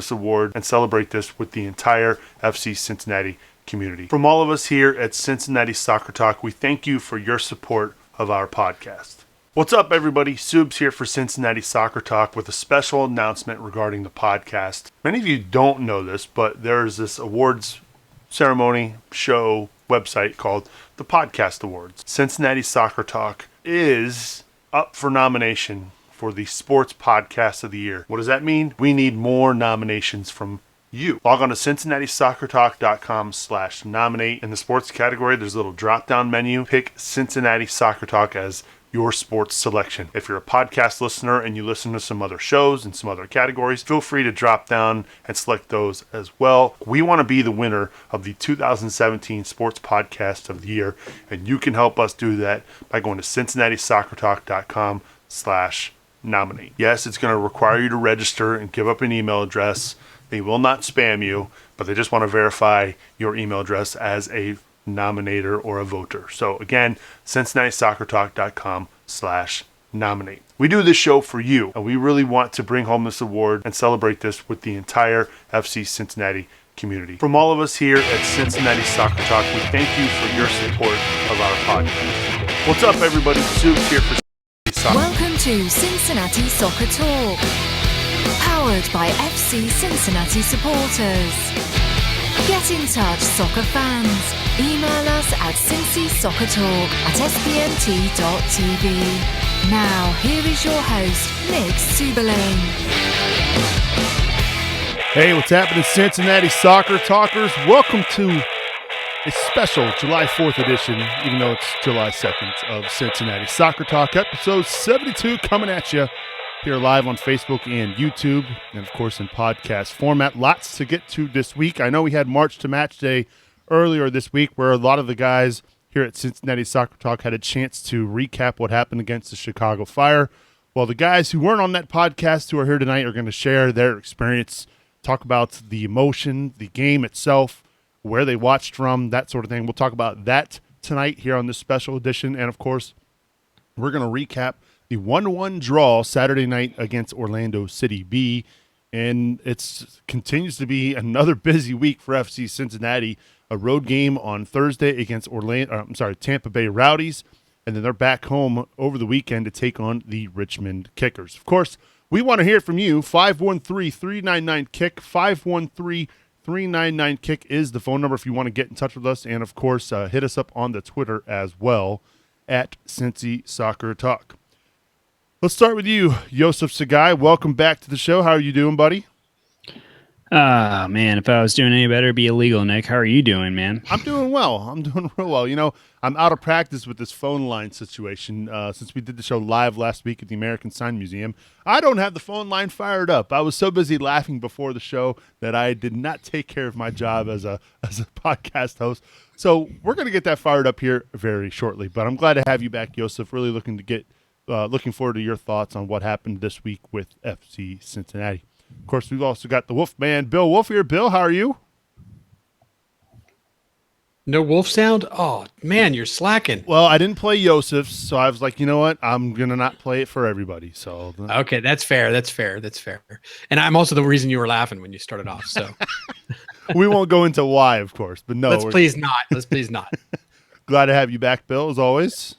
this award and celebrate this with the entire FC Cincinnati community. From all of us here at Cincinnati Soccer Talk, we thank you for your support of our podcast. What's up, everybody? Subs here for Cincinnati Soccer Talk with a special announcement regarding the podcast. Many of you don't know this, but there's this awards ceremony show website called the Podcast Awards. Cincinnati Soccer Talk is up for nomination for the Sports Podcast of the Year. What does that mean? We need more nominations from you. Log on to cincinnati-soccertalk.com/nominate. In the sports category, there's a little drop-down menu. Pick Cincinnati Soccer Talk as your sports selection. If you're a podcast listener and you listen to some other shows and some other categories, feel free to drop down and select those as well. We want to be the winner of the 2017 Sports Podcast of the Year, and you can help us do that by going to cincinnati-soccertalk.com/nominate. Yes, it's going to require you to register and give up an email address. They will not spam you, but they just want to verify your email address as a nominator or a voter. So again, cincinnati-soccertalk.com/nominate. We do this show for you, and we really want to bring home this award and celebrate this with the entire FC Cincinnati community. From all of us here at Cincinnati Soccer Talk, we thank you for your support of our podcast. What's up, everybody? Subs here for Cincinnati Soccer. Welcome to Cincinnati Soccer Talk, powered by FC Cincinnati supporters. Get in touch, soccer fans. Email us at cincysoccertalk@spnt.tv. Now, here is your host, Nick Suberlane. Hey, what's happening, Cincinnati Soccer Talkers? Welcome to a special July 4th edition, even though it's July 2nd, of Cincinnati Soccer Talk, episode 72 coming at you here live on Facebook and YouTube, and of course in podcast format. Lots to get to this week. I know we had March to Match Day earlier this week where a lot of the guys here at Cincinnati Soccer Talk had a chance to recap what happened against the Chicago Fire. Well, the guys who weren't on that podcast who are here tonight are going to share their experience, talk about the emotion, the game itself, where they watched from, that sort of thing. We'll talk about that tonight here on this special edition, and of course, we're going to recap the 1-1 draw Saturday night against Orlando City B, and it continues to be another busy week for FC Cincinnati. A road game on Thursday against Tampa Bay Rowdies, and then they're back home over the weekend to take on the Richmond Kickers. Of course, we want to hear from you. 513-399-KICK, 513-399-KICK is the phone number if you want to get in touch with us, and of course, hit us up on the Twitter as well at Cincy Soccer Talk. Let's start with you, Joseph Sagai. Welcome back to the show. How are you doing, buddy? Man, if I was doing any better, it'd be illegal, Nick. How are you doing, man? I'm doing well. I'm doing real well. You know, I'm out of practice with this phone line situation since we did the show live last week at the American Sign Museum. I don't have the phone line fired up. I was so busy laughing before the show that I did not take care of my job as a podcast host. So we're going to get that fired up here very shortly. But I'm glad to have you back, Joseph. Really looking forward to your thoughts on what happened this week with FC Cincinnati. Of course, we've also got the Wolfman, Bill Wolf here. Bill, how are you? No wolf sound? Oh, man, you're slacking. Well, I didn't play Joseph's, so I was like, you know what? I'm going to not play it for everybody. So okay, that's fair. And I'm also the reason you were laughing when you started off. So we won't go into why, of course, but no. Let's please not. Glad to have you back, Bill, as always.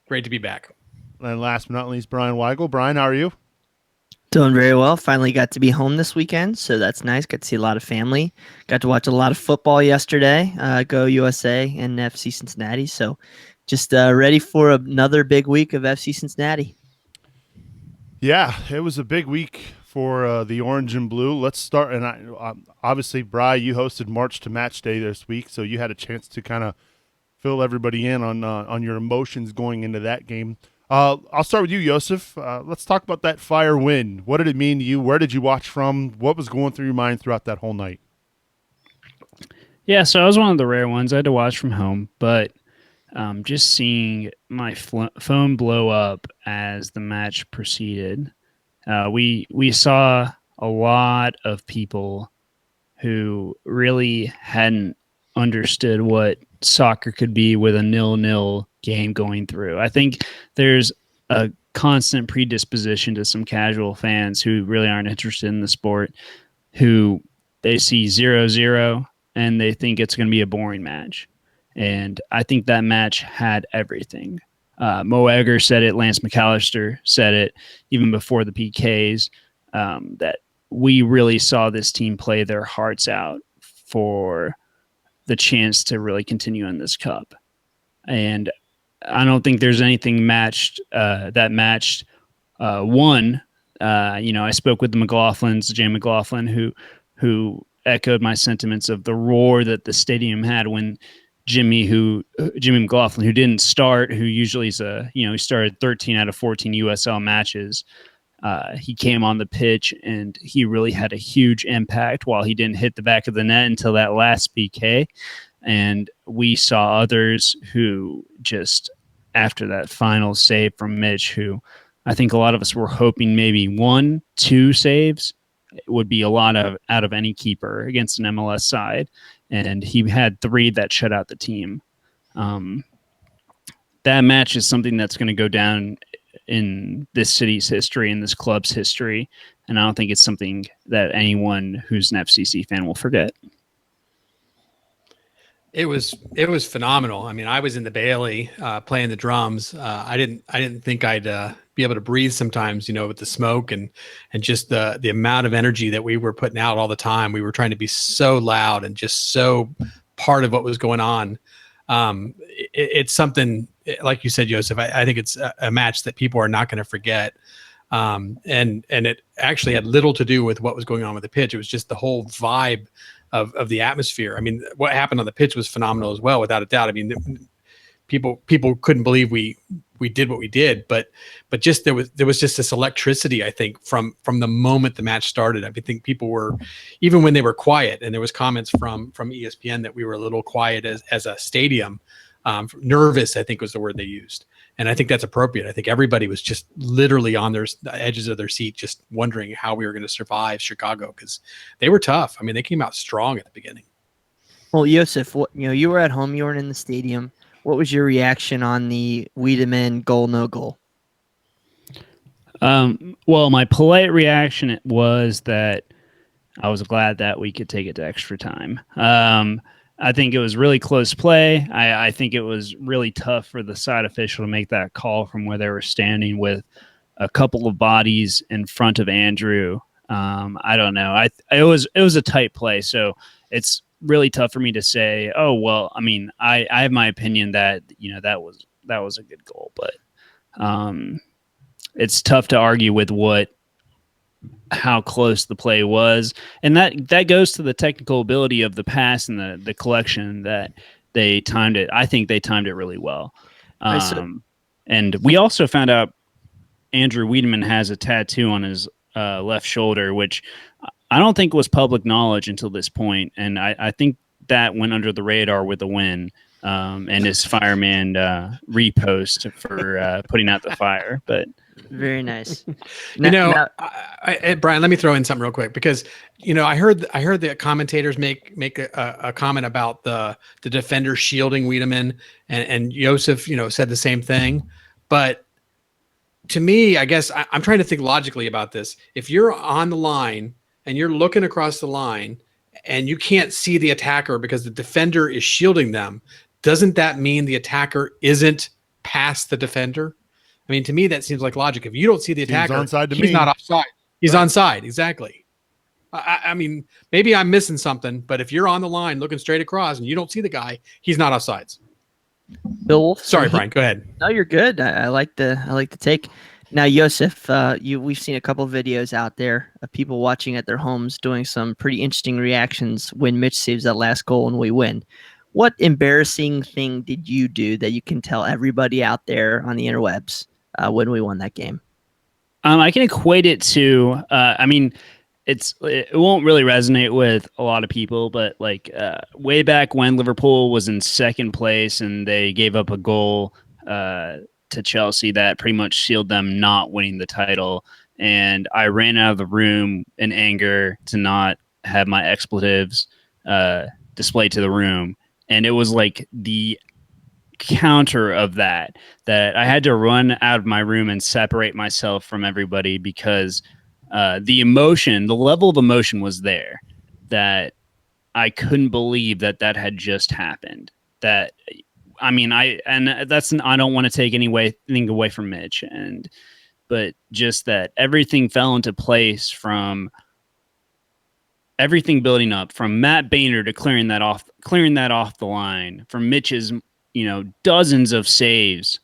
Great to be back. And last but not least, Brian Weigel. Brian, how are you? Doing very well. Finally got to be home this weekend, so that's nice. Got to see a lot of family. Got to watch a lot of football yesterday. Go USA and FC Cincinnati. So just ready for another big week of FC Cincinnati. Yeah, it was a big week for the Orange and Blue. Let's start. And obviously, Bri, you hosted March to Match Day this week, so you had a chance to kind of fill everybody in on your emotions going into that game. I'll start with you, Joseph. Let's talk about that Fire win. What did it mean to you? Where did you watch from? What was going through your mind throughout that whole night? Yeah, so I was one of the rare ones. I had to watch from home, but just seeing my phone blow up as the match proceeded, we saw a lot of people who really hadn't understood what soccer could be with a 0-0 game going through. I think there's a constant predisposition to some casual fans who really aren't interested in the sport who they see 0-0 and they think it's going to be a boring match. And I think that match had everything. Mo Egger said it. Lance McAllister said it even before the PKs, that we really saw this team play their hearts out for the chance to really continue in this cup. And I don't think there's anything matched that matched one. I spoke with the McLaughlins, Jay McLaughlin, who echoed my sentiments of the roar that the stadium had when Jimmy McLaughlin, who didn't start, who usually is he started 13 out of 14 USL matches. He came on the pitch and he really had a huge impact while he didn't hit the back of the net until that last PK. And we saw others who just after that final save from Mitch, who I think a lot of us were hoping maybe 1-2 saves would be a lot out of any keeper against an MLS side. And he had 3 that shut out the team. That match is something that's going to go down in this city's history, in this club's history. And I don't think it's something that anyone who's an FCC fan will forget. It was phenomenal. I mean, I was in the Bailey playing the drums. I didn't think I'd be able to breathe sometimes, with the smoke and just the amount of energy that we were putting out all the time. We were trying to be so loud and just so part of what was going on. It's something, like you said, Joseph, I think it's a match that people are not going to forget. And it actually had little to do with what was going on with the pitch. It was just the whole vibe of the atmosphere. I mean, what happened on the pitch was phenomenal as well, without a doubt. I mean, people couldn't believe we did what we did, but just there was just this electricity, I think, from the moment the match started. I think people were, even when they were quiet, and there was comments from ESPN that we were a little quiet as a stadium, nervous, I think was the word they used. And I think that's appropriate. I think everybody was just literally on the edges of their seat, just wondering how we were going to survive Chicago, because they were tough. I mean, they came out strong at the beginning. Well, Joseph, you were at home, you weren't in the stadium. What was your reaction on the Wiedemann goal, no goal? Well, my polite reaction was that I was glad that we could take it to extra time. I think it was really close play. I think it was really tough for the side official to make that call from where they were standing with a couple of bodies in front of Andrew. I don't know. It was a tight play, so it's really tough for me to say, oh, well, I mean, I have my opinion that, that was a good goal, but it's tough to argue with how close the play was. And that goes to the technical ability of the pass and the collection that they timed it. I think they timed it really well. And we also found out Andrew Wiedemann has a tattoo on his left shoulder, which I don't think was public knowledge until this point. And I think that went under the radar with the win and his fireman repost for putting out the fire. But very nice. Brian, let me throw in something real quick, because I heard the commentators make a comment about the defender shielding Wiedemann, and Joseph said the same thing. But to me, I guess I'm trying to think logically about this. If you're on the line and you're looking across the line and you can't see the attacker because the defender is shielding them, doesn't that mean the attacker isn't past the defender? I mean, to me, that seems like logic. If you don't see the attacker, he's not offside. He's onside. Exactly. I mean, maybe I'm missing something, but if you're on the line looking straight across and you don't see the guy, he's not offsides. Bill Wolf. Sorry, Brian, go ahead. No, you're good. I like the take. Now, Joseph, we've seen a couple of videos out there of people watching at their homes doing some pretty interesting reactions when Mitch saves that last goal and we win. What embarrassing thing did you do that you can tell everybody out there on the interwebs when we won that game? I can equate it to, it won't really resonate with a lot of people, but like way back when Liverpool was in second place and they gave up a goal to Chelsea that pretty much sealed them not winning the title. And I ran out of the room in anger to not have my expletives displayed to the room. And it was like the counter of that I had to run out of my room and separate myself from everybody because the emotion, the level of emotion was there that I couldn't believe that had just happened. That, I mean, I don't want to take anything away from Mitch, but just that everything fell into place, from everything building up, from Matt Boehner to clearing that off the line, from Mitch's, dozens of saves,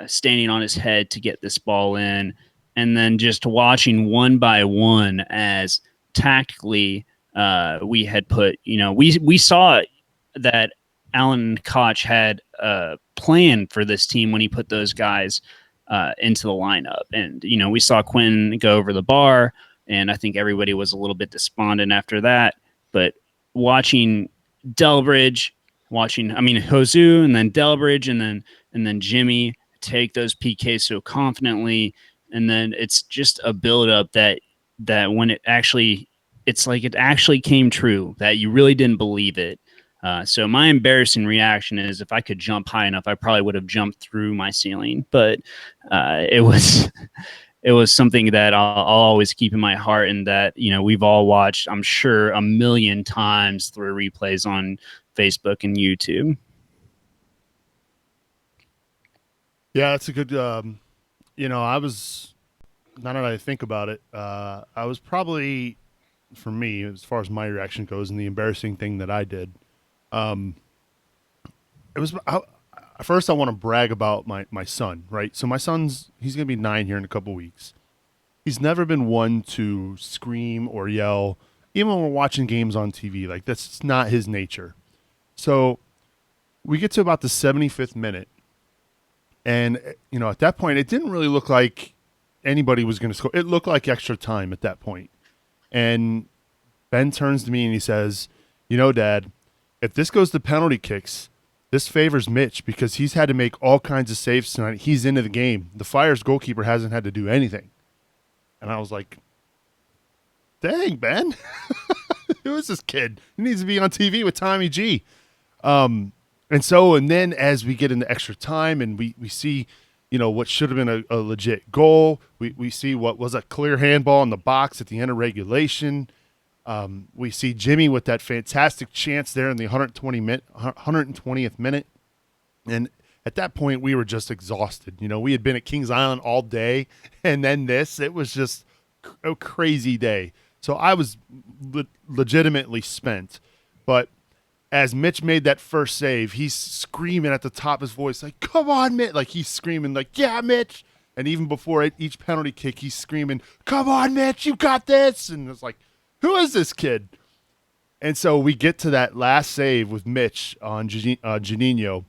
standing on his head to get this ball in, and then just watching one by one as tactically we had put, we saw that Alan Koch had a plan for this team when he put those guys into the lineup. And, we saw Quinn go over the bar, and I think everybody was a little bit despondent after that. But watching Delbridge, Hozu, and then Delbridge, and then Jimmy take those PKs so confidently, and then it's just a buildup that when it's like it actually came true, that you really didn't believe it. So my embarrassing reaction is, if I could jump high enough, I probably would have jumped through my ceiling. But it was something that I'll always keep in my heart, and that, we've all watched, I'm sure, a million times through replays on Facebook and YouTube. Yeah, that's a good. I was, now that I think about it, I was probably, for me, as far as my reaction goes, and the embarrassing thing that I did. It was first I want to brag about my son, right? So my he's going to be 9 here in a couple weeks. He's never been one to scream or yell, even when we're watching games on TV. Like, that's not his nature. So we get to about the 75th minute, and at that point it didn't really look like anybody was going to score. It looked like extra time at that point. And Ben turns to me and he says, Dad, if this goes to penalty kicks, this favors Mitch, because he's had to make all kinds of saves tonight. He's into the game. The Fire's goalkeeper hasn't had to do anything. And I was like, dang, Ben. Who is this kid? He needs to be on TV with Tommy G. And then as we get into extra time and we see, what should have been a legit goal, we see what was a clear handball in the box at the end of regulation. We see Jimmy with that fantastic chance there in the 120th minute. And at that point, we were just exhausted. We had been at Kings Island all day, and then it was just a crazy day. So I was legitimately spent. But as Mitch made that first save, he's screaming at the top of his voice, like, come on, Mitch. Like, he's screaming, like, yeah, Mitch. And even before each penalty kick, he's screaming, come on, Mitch, you got this. And it's like, who is this kid? And so we get to that last save with Mitch on Janino,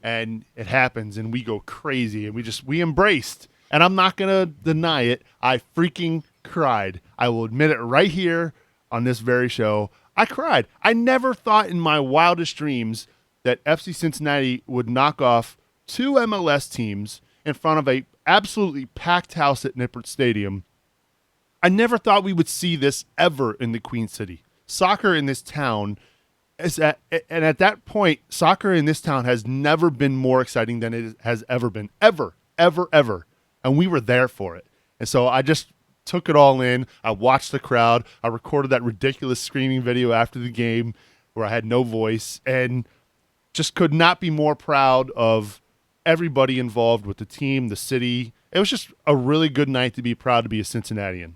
and it happens, and we go crazy, and we embraced. And I'm not going to deny it. I freaking cried. I will admit it right here on this very show. I cried. I never thought in my wildest dreams that FC Cincinnati would knock off two MLS teams in front of a absolutely packed house at Nippert Stadium. I never thought we would see this ever in the Queen City. Soccer in this town and at that point, soccer in this town has never been more exciting than it has ever been. Ever. And we were there for it. And so I just took it all in. I watched the crowd. I recorded that ridiculous screaming video after the game where I had no voice, and just could not be more proud of everybody involved with the team, the city. It was just a really good night to be proud to be a Cincinnatian.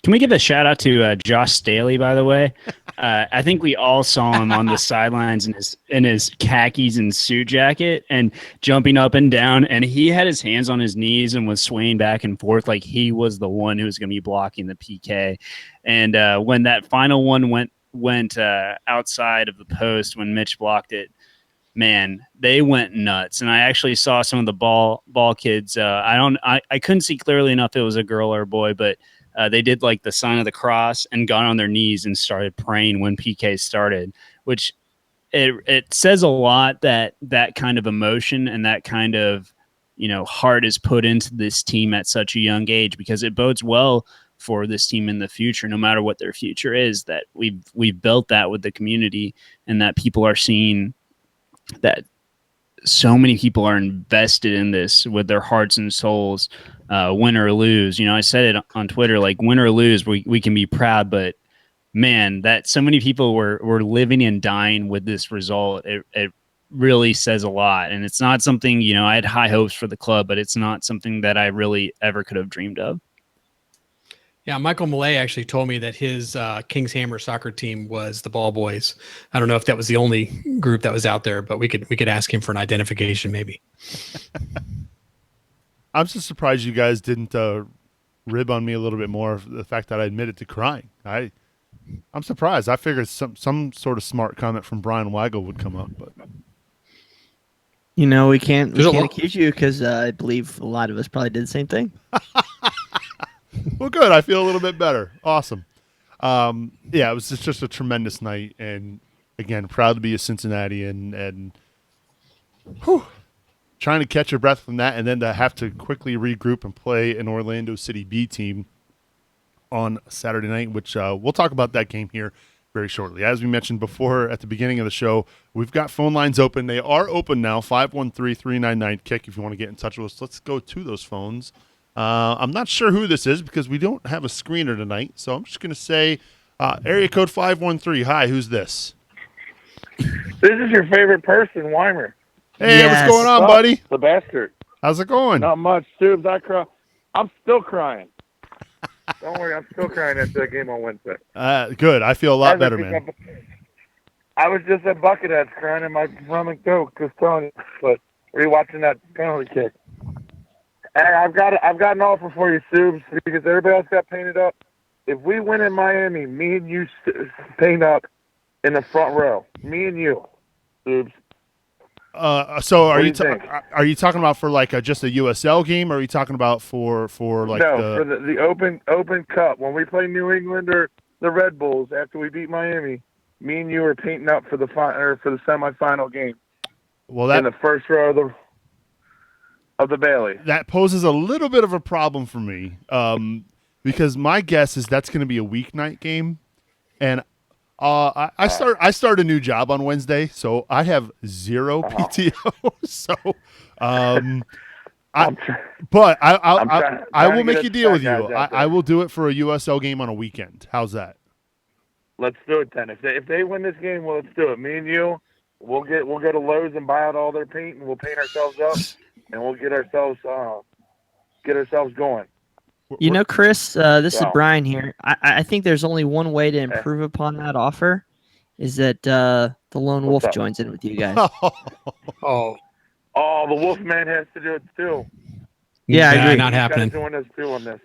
Can we give a shout out to Josh Staley, by the way? I think we all saw him on the sidelines in his khakis and suit jacket and jumping up and down. And he had his hands on his knees and was swaying back and forth like he was the one who was going to be blocking the PK. And when that final one went outside of the post, when Mitch blocked it, man, they went nuts. And I actually saw some of the ball kids. I couldn't see clearly enough if it was a girl or a boy, but they did like the sign of the cross and got on their knees and started praying when PK started, which it says a lot that kind of emotion and that kind of, heart is put into this team at such a young age, because it bodes well for this team in the future, no matter what their future is, that we've built that with the community, and that people are seeing that so many people are invested in this with their hearts and souls. win or lose. I said it on Twitter, like win or lose, we can be proud, but man, that so many people were living and dying with this result. It really says a lot. And it's not something, I had high hopes for the club, but it's not something that I really ever could have dreamed of. Yeah, Michael Millay actually told me that his Kings Hammer soccer team was the Ball Boys. I don't know if that was the only group that was out there, but we could ask him for an identification maybe. I'm just surprised you guys didn't rib on me a little bit more for the fact that I admitted to crying. I'm surprised. I figured some sort of smart comment from Brian Weigel would come up, but we can't accuse you because I believe a lot of us probably did the same thing. well, good. I feel a little bit better. Awesome. It was just a tremendous night, and again, proud to be a Cincinnatian, and trying to catch your breath from that, and then to have to quickly regroup and play an Orlando City B team on Saturday night, which we'll talk about that game here very shortly. As we mentioned before at the beginning of the show, we've got phone lines open. They are open now, 513-399-KICK if you want to get in touch with us. Let's go to those phones. I'm not sure who this is because we don't have a screener tonight, so I'm just going to say area code 513. Hi, who's this? This is your favorite person, Weimer. Hey, Yes. what's going on, buddy? The bastard. How's it going? Not much. Tubes, I'm still crying. Don't worry, I'm still crying after that game on Wednesday. Good. I feel a lot better, man. I was just at Bucketheads crying in my stomach too, just telling you. But rewatching that penalty kick. And I've got an offer for you, Subes, because everybody else got painted up. If we win in Miami, me and you paint up in the front row. Me and you, Subes. So are What do you you talking about for like just a USL game, or are you talking about for like for the Open Cup when we play New England or the Red Bulls after we beat Miami? Me and you are painting up for the semifinal game. Well, in the first row of the Bailey. That poses a little bit of a problem for me, because my guess is that's going to be a weeknight game, and I start a new job on Wednesday, so I have zero PTO. So, I will make a deal with you. I will do it for a USL game on a weekend. How's that? Let's do it then. If they win this game, well, let's do it. Me and you, we'll go to Lowe's and buy out all their paint, and we'll paint ourselves up, and we'll get ourselves going. Chris, this is Brian here. I think there's only one way to improve upon that offer, is that the Lone Wolf joins in with you guys. Oh, the Wolfman has to do it too. Yeah, I agree. Not happening. Join us too on this.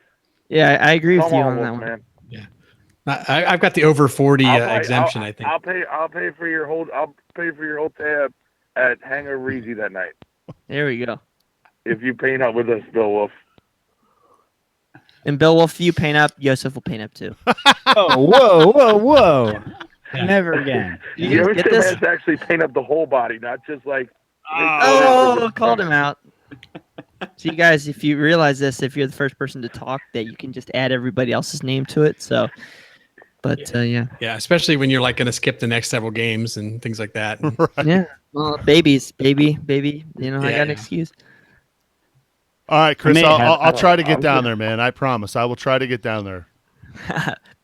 Yeah, I agree with you on that Wolfman. one. Yeah, I've got the over 40 exemption. I think I'll pay for your whole tab at Hangar Reezy that night. There we go. If you paint up with us, Bill Wolf. And Bill Wolf, you paint up, Yosef will paint up too. Whoa. Never again. Yosef has to actually paint up the whole body, not just like... Called him out. So you guys, if you realize this, if you're the first person to talk, that you can just add everybody else's name to it. So, yeah. Yeah, especially when you're like going to skip the next several games and things like that. Right. Yeah. Well, baby. I got an excuse. All right, Chris, I'll try to get down there, man. I promise. I will try to get down there.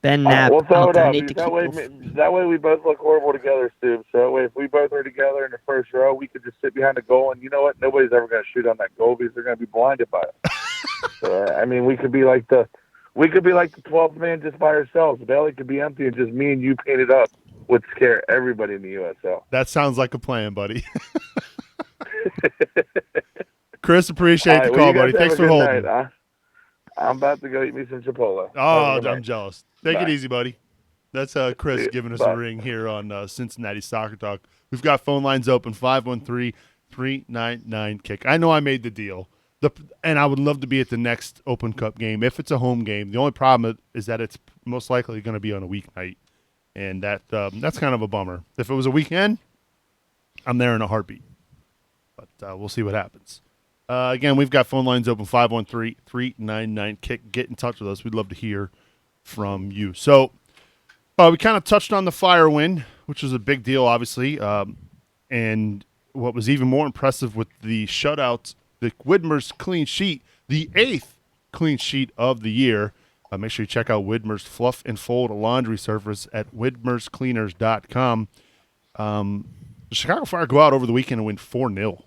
Ben Knapp. We'll throw it up. That way we both look horrible together, Stu. So that way if we both are together in the first row, we could just sit behind the goal, and you know what? Nobody's ever going to shoot on that goal because they're going to be blinded by it. So, I mean, we could be like the 12th man just by ourselves. The Bailey could be empty and just me and you painted up would scare everybody in the USL. That sounds like a plan, buddy. Chris, appreciate the call, buddy. Thanks for holding. Night, I'm about to go eat me some Chipotle. Oh, I'm jealous. Take it easy, buddy. That's Chris giving us a ring here on Cincinnati Soccer Talk. We've got phone lines open, 513-399-KICK. I know I made the deal, and I would love to be at the next Open Cup game if it's a home game. The only problem is that it's most likely going to be on a weeknight, and that's kind of a bummer. If it was a weekend, I'm there in a heartbeat. But we'll see what happens. Again, we've got phone lines open, 513-399-KICK. Get in touch with us. We'd love to hear from you. So we kind of touched on the fire win, which was a big deal, obviously. And what was even more impressive with the shutout, the Widmer's clean sheet, the 8th clean sheet of the year. Make sure you check out Widmer's Fluff and Fold laundry service at widmerscleaners.com. The Chicago Fire go out over the weekend and win 4-0.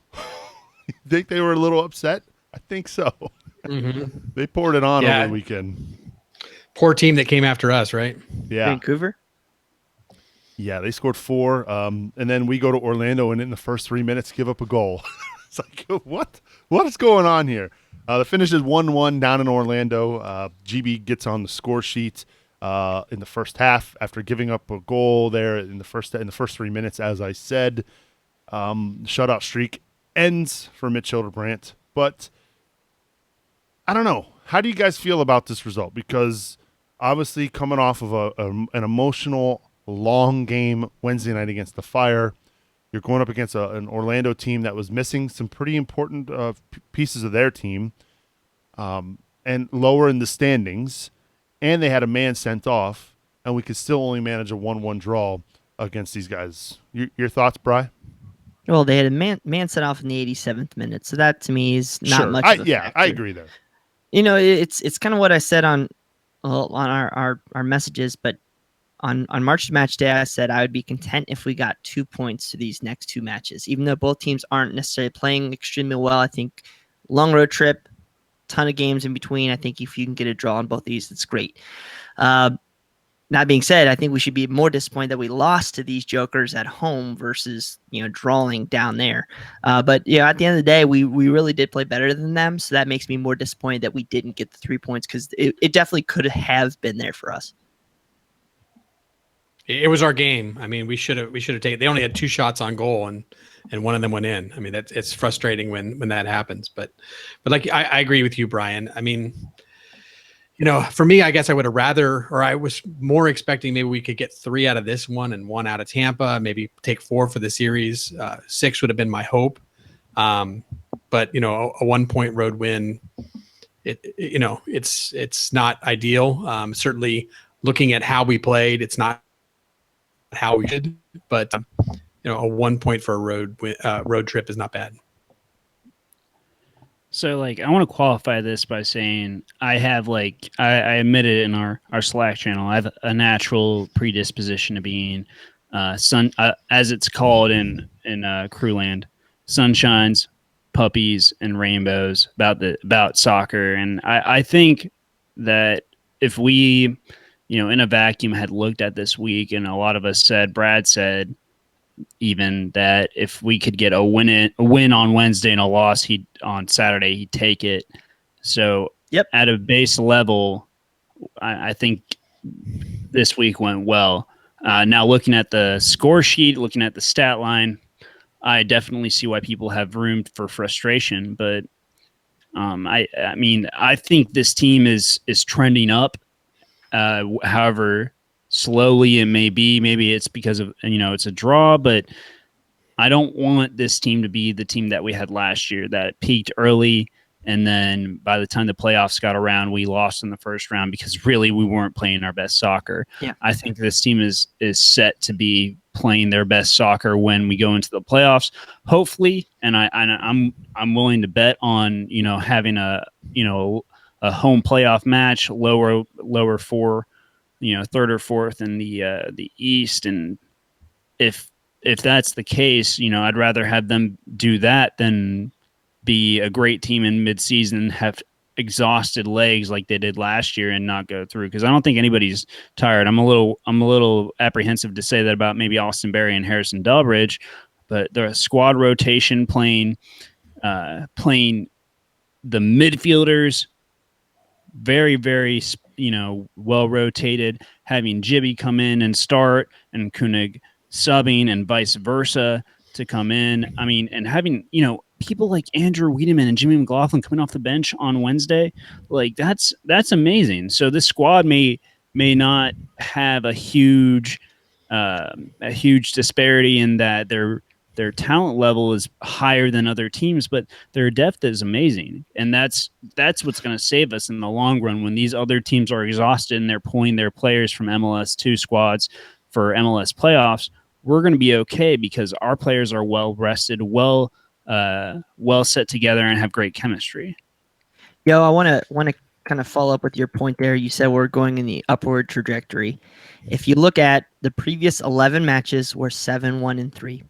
You think they were a little upset? I think so. Mm-hmm. They poured it on over the weekend. Poor team that came after us, right? Yeah. Vancouver? Yeah, they scored 4. And then we go to Orlando and in the first 3 minutes give up a goal. It's like, what is going on here? The finish is 1-1 down in Orlando. GB gets on the score sheet in the first half after giving up a goal there in the first 3 minutes, as I said. Shutout streak ends for Mitch Hildebrandt. But I don't know. How do you guys feel about this result? Because obviously coming off of an emotional, long game Wednesday night against the Fire, you're going up against an Orlando team that was missing some pretty important pieces of their team and lower in the standings, and they had a man sent off, and we could still only manage a 1-1 draw against these guys. Your thoughts, Bri? Well, they had a man sent off in the 87th minute, so that to me is not much of a factor. I agree there. You know, it's kind of what I said on our messages, but on March match day, I said I would be content if we got 2 points to these next 2 matches, even though both teams aren't necessarily playing extremely well. I think long road trip, ton of games in between. I think if you can get a draw on both of these, it's great. That being said, I think we should be more disappointed that we lost to these jokers at home versus, drawing down there. But at the end of the day, we really did play better than them. So that makes me more disappointed that we didn't get the 3 points, because it definitely could have been there for us. It was our game. I mean, we should have taken. They only had 2 shots on goal, and one of them went in. I mean, it's frustrating when that happens. But like I agree with you, Brian. I mean, for me, I guess I would have rather, or I was more expecting maybe we could get 3 out of this one and 1 out of Tampa. Maybe take 4 for the series. 6 would have been my hope. But a 1-point road win, it's not ideal. Certainly, looking at how we played, it's not how we did, but a 1 point for a road trip is not bad. So I want to qualify this by saying I have I admitted in our Slack channel, I have a natural predisposition to being as it's called in Crewland, sunshines, puppies, and rainbows about soccer. And I think that if we in a vacuum had looked at this week, and a lot of us said, Brad said even, that if we could get a win on Wednesday and a loss on Saturday, he'd take it. So at a base level, I think this week went well. Now looking at the score sheet, looking at the stat line, I definitely see why people have room for frustration. But I mean, I think this team is trending up. However slowly it may be, maybe it's because of, it's a draw, but I don't want this team to be the team that we had last year that peaked early. And then by the time the playoffs got around, we lost in the first round because really we weren't playing our best soccer. Yeah. I think this team is set to be playing their best soccer when we go into the playoffs, hopefully. And I'm willing to bet on, having a home playoff match, lower 4, third or fourth in the East. And if that's the case, I'd rather have them do that than be a great team in midseason and have exhausted legs like they did last year and not go through. Because I don't think anybody's tired. I'm a little apprehensive to say that about maybe Austin Berry and Harrison Delbridge, but the squad rotation playing the midfielders very, very, well rotated, having Jibby come in and start and Koenig subbing and vice versa to come in. I mean, and having, people like Andrew Wiedemann and Jimmy McLaughlin coming off the bench on Wednesday, that's amazing. So this squad may not have a huge disparity in that their talent level is higher than other teams, but their depth is amazing. And that's what's going to save us in the long run when these other teams are exhausted and they're pulling their players from MLS 2 squads for MLS playoffs. We're going to be okay because our players are well rested, well set together, and have great chemistry. I want to kind of follow up with your point there. You said we're going in the upward trajectory. If you look at the previous 11 matches, we're 7-1-3.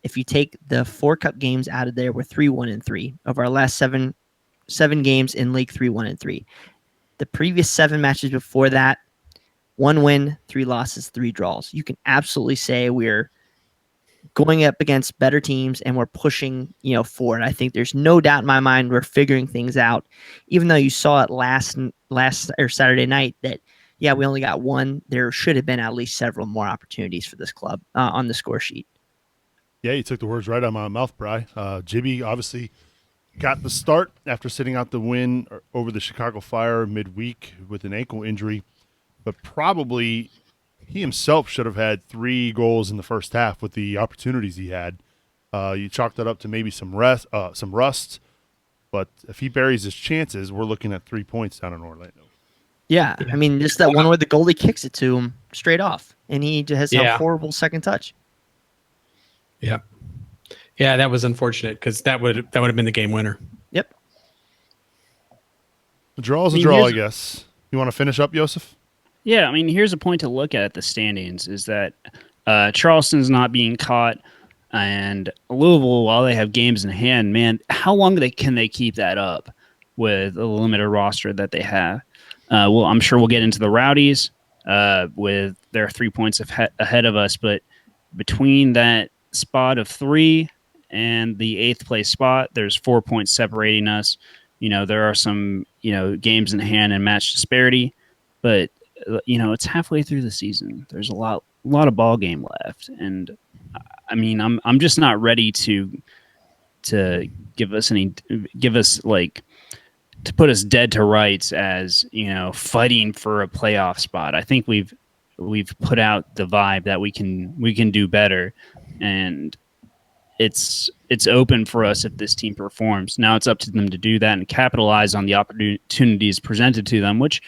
If you take the 4 cup games out of there, we're 3-1-3. Of our last seven games in league, 3-1-3. The previous 7 matches before that, 1 win, 3 losses, 3 draws. You can absolutely say we're going up against better teams and we're pushing, forward. I think there's no doubt in my mind we're figuring things out. Even though you saw it last or Saturday night that we only got 1. There should have been at least several more opportunities for this club on the score sheet. Yeah, you took the words right out of my mouth, Bry. Jibby obviously got the start after sitting out the win over the Chicago Fire midweek with an ankle injury, but probably he himself should have had 3 goals in the first half with the opportunities he had. You chalked that up to maybe some rust, but if he buries his chances, we're looking at 3 points down in Orlando. Yeah, I mean, just that one where the goalie kicks it to him straight off, and he just has a horrible second touch. Yeah. Yeah, that was unfortunate because that would have been the game winner. Yep. A draw is a draw, I guess. You want to finish up, Joseph? Yeah, I mean, here's a point to look at the standings is that Charleston's not being caught, and Louisville, while they have games in hand, man, how long can they keep that up with a limited roster that they have? Well, I'm sure we'll get into the Rowdies with their 3 points ahead of us, but between that spot of 3 and the 8th place spot, there's 4 points separating us. There are some, games in hand and match disparity, but it's halfway through the season. There's a lot of ball game left, and I mean, I'm just not ready to give us to put us dead to rights as fighting for a playoff spot. I think we've put out the vibe that we can do better, and it's open for us if this team performs. Now it's up to them to do that and capitalize on the opportunities presented to them, which,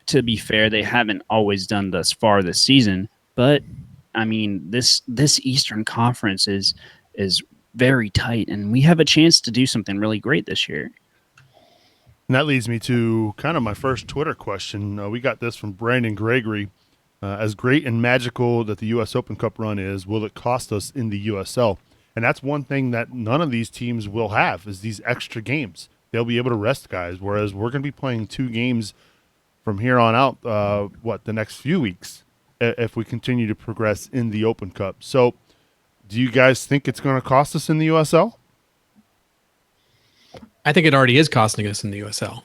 to be fair, they haven't always done thus far this season. But I mean, this Eastern Conference is very tight, and we have a chance to do something really great this year. And that leads me to kind of my first Twitter question. We got this from Brandon Gregory. As great and magical that the U.S. Open Cup run is, will it cost us in the USL? And that's one thing that none of these teams will have is these extra games. They'll be able to rest guys, whereas we're going to be playing 2 games from here on out, the next few weeks, if we continue to progress in the Open Cup. So do you guys think it's going to cost us in the USL? I think it already is costing us in the USL.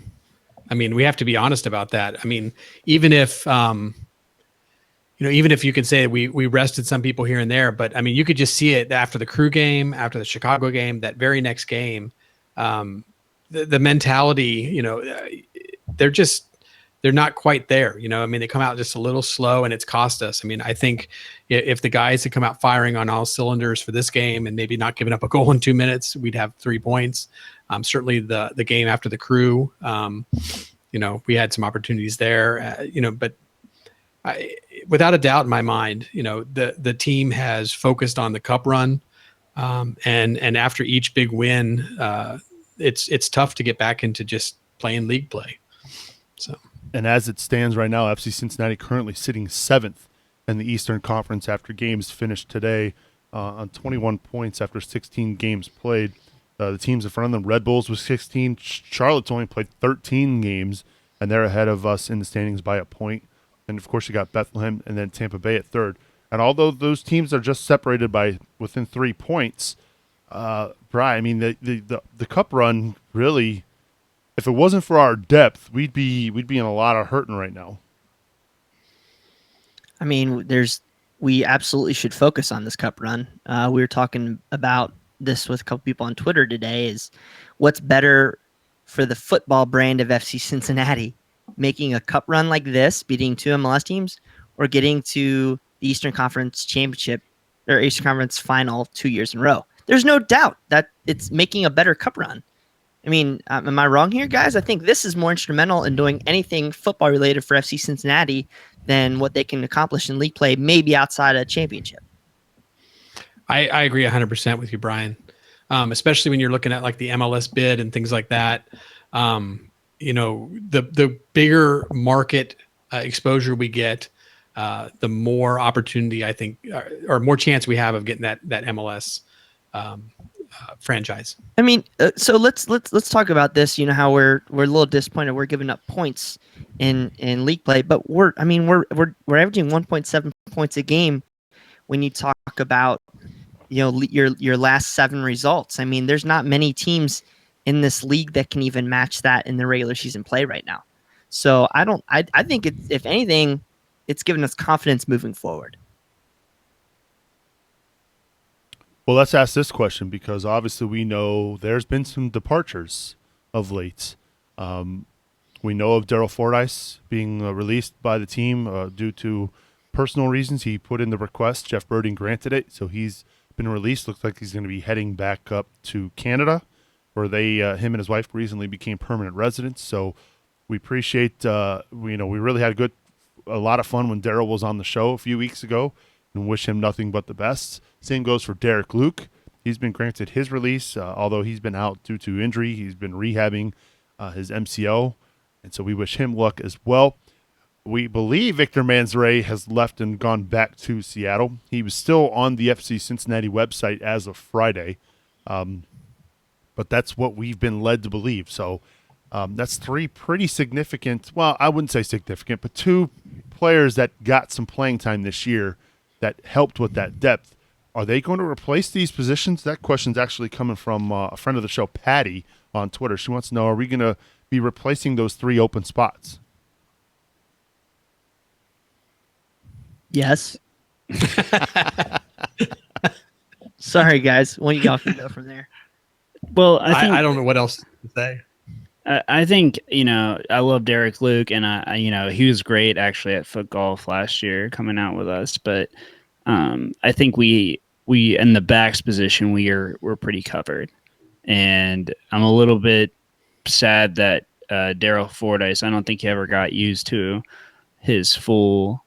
I mean, we have to be honest about that. I mean, even if you can say we rested some people here and there, but I mean, you could just see it after the Crew game, after the Chicago game, that very next game, the mentality, they're not quite there. I mean, they come out just a little slow and it's cost us. I mean, I think if the guys had come out firing on all cylinders for this game and maybe not giving up a goal in 2 minutes, we'd have 3 points. Certainly the game after the Crew, we had some opportunities there, but without a doubt in my mind, the team has focused on the cup run. And after each big win, it's tough to get back into just playing league play. So. And as it stands right now, FC Cincinnati currently sitting 7th in the Eastern Conference after games finished today on 21 points after 16 games played. The teams in front of them, Red Bulls with 16. Charlotte's only played 13 games, and they're ahead of us in the standings by a point. And, of course, you got Bethlehem and then Tampa Bay at 3rd. And although those teams are just separated by within 3 points, Bri, I mean, the cup run really – if it wasn't for our depth, we'd be in a lot of hurting right now. I mean, we absolutely should focus on this cup run. We were talking about this with a couple people on Twitter today. Is what's better for the football brand of FC Cincinnati, making a cup run like this, beating 2 MLS teams, or getting to the Eastern Conference Championship or Eastern Conference Final 2 years in a row? There's no doubt that it's making a better cup run. I mean, am I wrong here, guys? I think this is more instrumental in doing anything football related for FC Cincinnati than what they can accomplish in league play, maybe outside a championship. I agree 100% with you, Brian. Especially when you're looking at like the MLS bid and things like that. the bigger market exposure we get, the more opportunity I think, or more chance we have of getting that MLS franchise. I mean, so let's talk about this. You know how we're a little disappointed. We're giving up points in league play, but we're averaging 1.7 points a game when you talk about your last 7 results. I mean, there's not many teams in this league that can even match that in the regular season play right now. So I think it's, if anything, it's given us confidence moving forward. Well, let's ask this question, because obviously we know there's been some departures of late. We know of Daryl Fordyce being released by the team due to personal reasons. He put in the request. Jeff Birding granted it, so he's been released. Looks like he's going to be heading back up to Canada, where him and his wife recently became permanent residents. So we appreciate, we really had a lot of fun when Daryl was on the show a few weeks ago, and wish him nothing but the best. Same goes for Derek Luke. He's been granted his release, although he's been out due to injury. He's been rehabbing his MCO, and so we wish him luck as well. We believe Victor Manzarek has left and gone back to Seattle. He was still on the FC Cincinnati website as of Friday, but that's what we've been led to believe. So that's 3 pretty significant, well, I wouldn't say significant, but 2 players that got some playing time this year that helped with that depth. Are they going to replace these positions? That question's actually coming from a friend of the show, Patty, on Twitter. She wants to know, are we going to be replacing those 3 open spots? Yes. Sorry, guys. Well, y'all can go from there. Well, I don't know what else to say. I think, I love Derek Luke, and he was great actually at Foot Golf last year coming out with us. But I think we in the backs position, we're pretty covered. And I'm a little bit sad that Daryl Fordyce, I don't think he ever got used to his full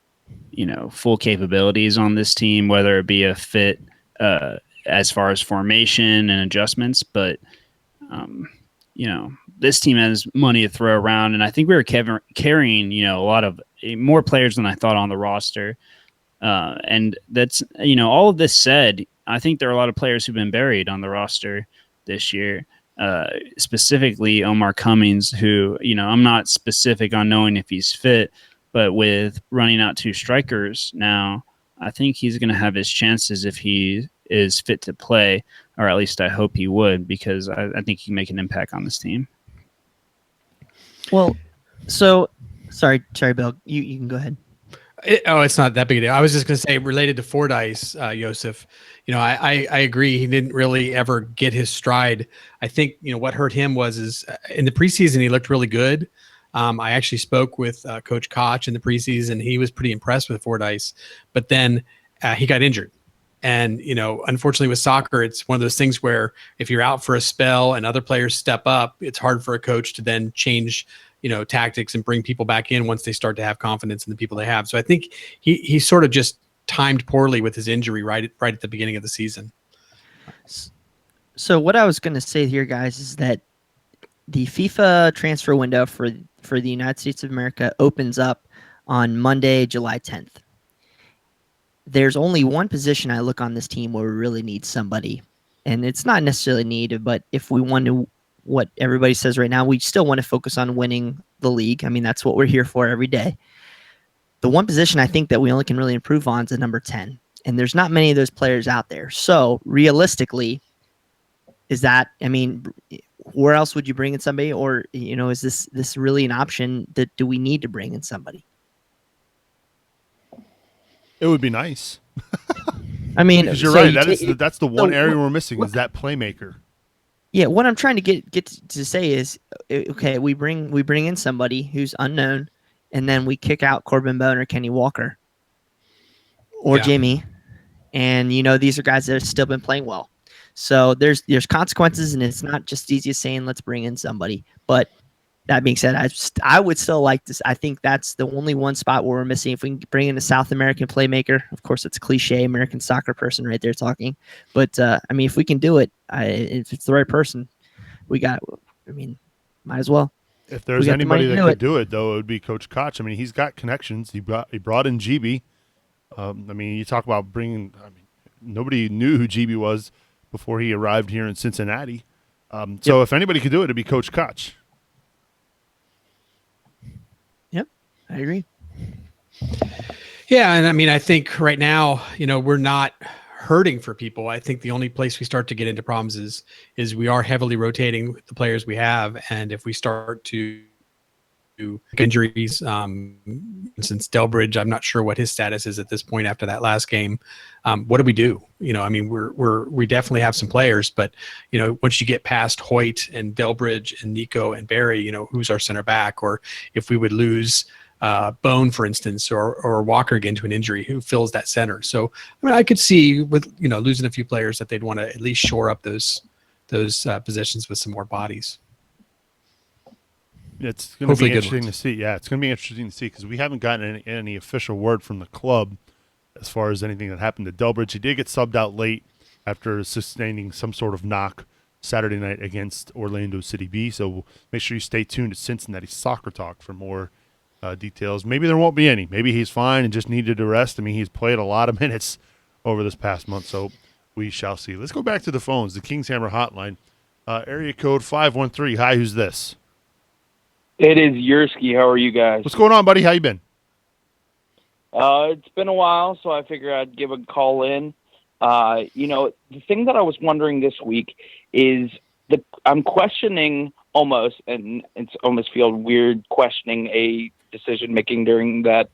capabilities on this team, whether it be a fit as far as formation and adjustments. But, this team has money to throw around, and I think we were carrying, a lot of more players than I thought on the roster. And that's, all of this said, I think there are a lot of players who've been buried on the roster this year, specifically Omar Cummings, who, I'm not specific on knowing if he's fit, but with running out 2 strikers now, I think he's going to have his chances if he is fit to play, or at least I hope he would, because I think he can make an impact on this team. Well, so sorry, Bill, you can go ahead. It's not that big a deal. I was just going to say, related to Fordyce, Joseph, I agree. He didn't really ever get his stride. I think, what hurt him is in the preseason, he looked really good. I actually spoke with Coach Koch in the preseason. He was pretty impressed with Fordyce, but then he got injured. And, unfortunately with soccer, it's one of those things where if you're out for a spell and other players step up, it's hard for a coach to then change, tactics and bring people back in once they start to have confidence in the people they have. So I think he sort of just timed poorly with his injury right at the beginning of the season. So what I was going to say here, guys, is that the FIFA transfer window for the United States of America opens up on Monday, July 10th. There's only one position I look on this team where we really need somebody, and it's not necessarily needed, but if we want to, what everybody says right now, we still want to focus on winning the league. I mean, that's what we're here for every day. The one position I think that we only can really improve on is the number 10, and there's not many of those players out there. So realistically, where else would you bring in somebody, or is this really an option? That do we need to bring in somebody? It would be nice. I mean, because you're right. That's the one area we're missing, is that playmaker. Yeah, what I'm trying to get to say is, okay, we bring in somebody who's unknown, and then we kick out Corbin Bone or Kenny Walker or Jimmy, and these are guys that have still been playing well. So there's consequences, and it's not just easy as saying let's bring in somebody. But that being said, I would still like this. I think that's the only one spot where we're missing. If we can bring in a South American playmaker, of course it's cliche American soccer person right there talking. But if we can do it, if it's the right person, might as well. If there's anybody that could do it, though, it would be Coach Koch. I mean, he's got connections. He brought in GB. I mean, you talk about bringing. I mean, nobody knew who GB was before he arrived here in Cincinnati. So if anybody could do it, it'd be Coach Koch. Yep, I agree. Yeah, and I mean, I think right now, we're not hurting for people. I think the only place we start to get into problems is we are heavily rotating the players we have, and if we start to injuries, since Delbridge, I'm not sure what his status is at this point after that last game. What do we do? I mean, we definitely have some players, but once you get past Hoyt and Delbridge and Nico and Barry, who's our center back? Or if we would lose Bone, for instance, or Walker again to an injury, who fills that center? So I mean, I could see with losing a few players that they'd want to at least shore up those positions with some more bodies. It's going to be interesting to see. Yeah, it's going to be interesting to see because we haven't gotten any official word from the club as far as anything that happened to Delbridge. He did get subbed out late after sustaining some sort of knock Saturday night against Orlando City B. So make sure you stay tuned to Cincinnati Soccer Talk for more details. Maybe there won't be any. Maybe he's fine and just needed a rest. I mean, he's played a lot of minutes over this past month, so we shall see. Let's go back to the phones, the Kings Hammer hotline. Area code 513. Hi, who's this? It is Yursky. How are you guys? What's going on, buddy? How you been? It's been a while, so I figured I'd give a call in. The thing that I was wondering this week is I'm questioning almost, and it's almost feel weird questioning a decision making during that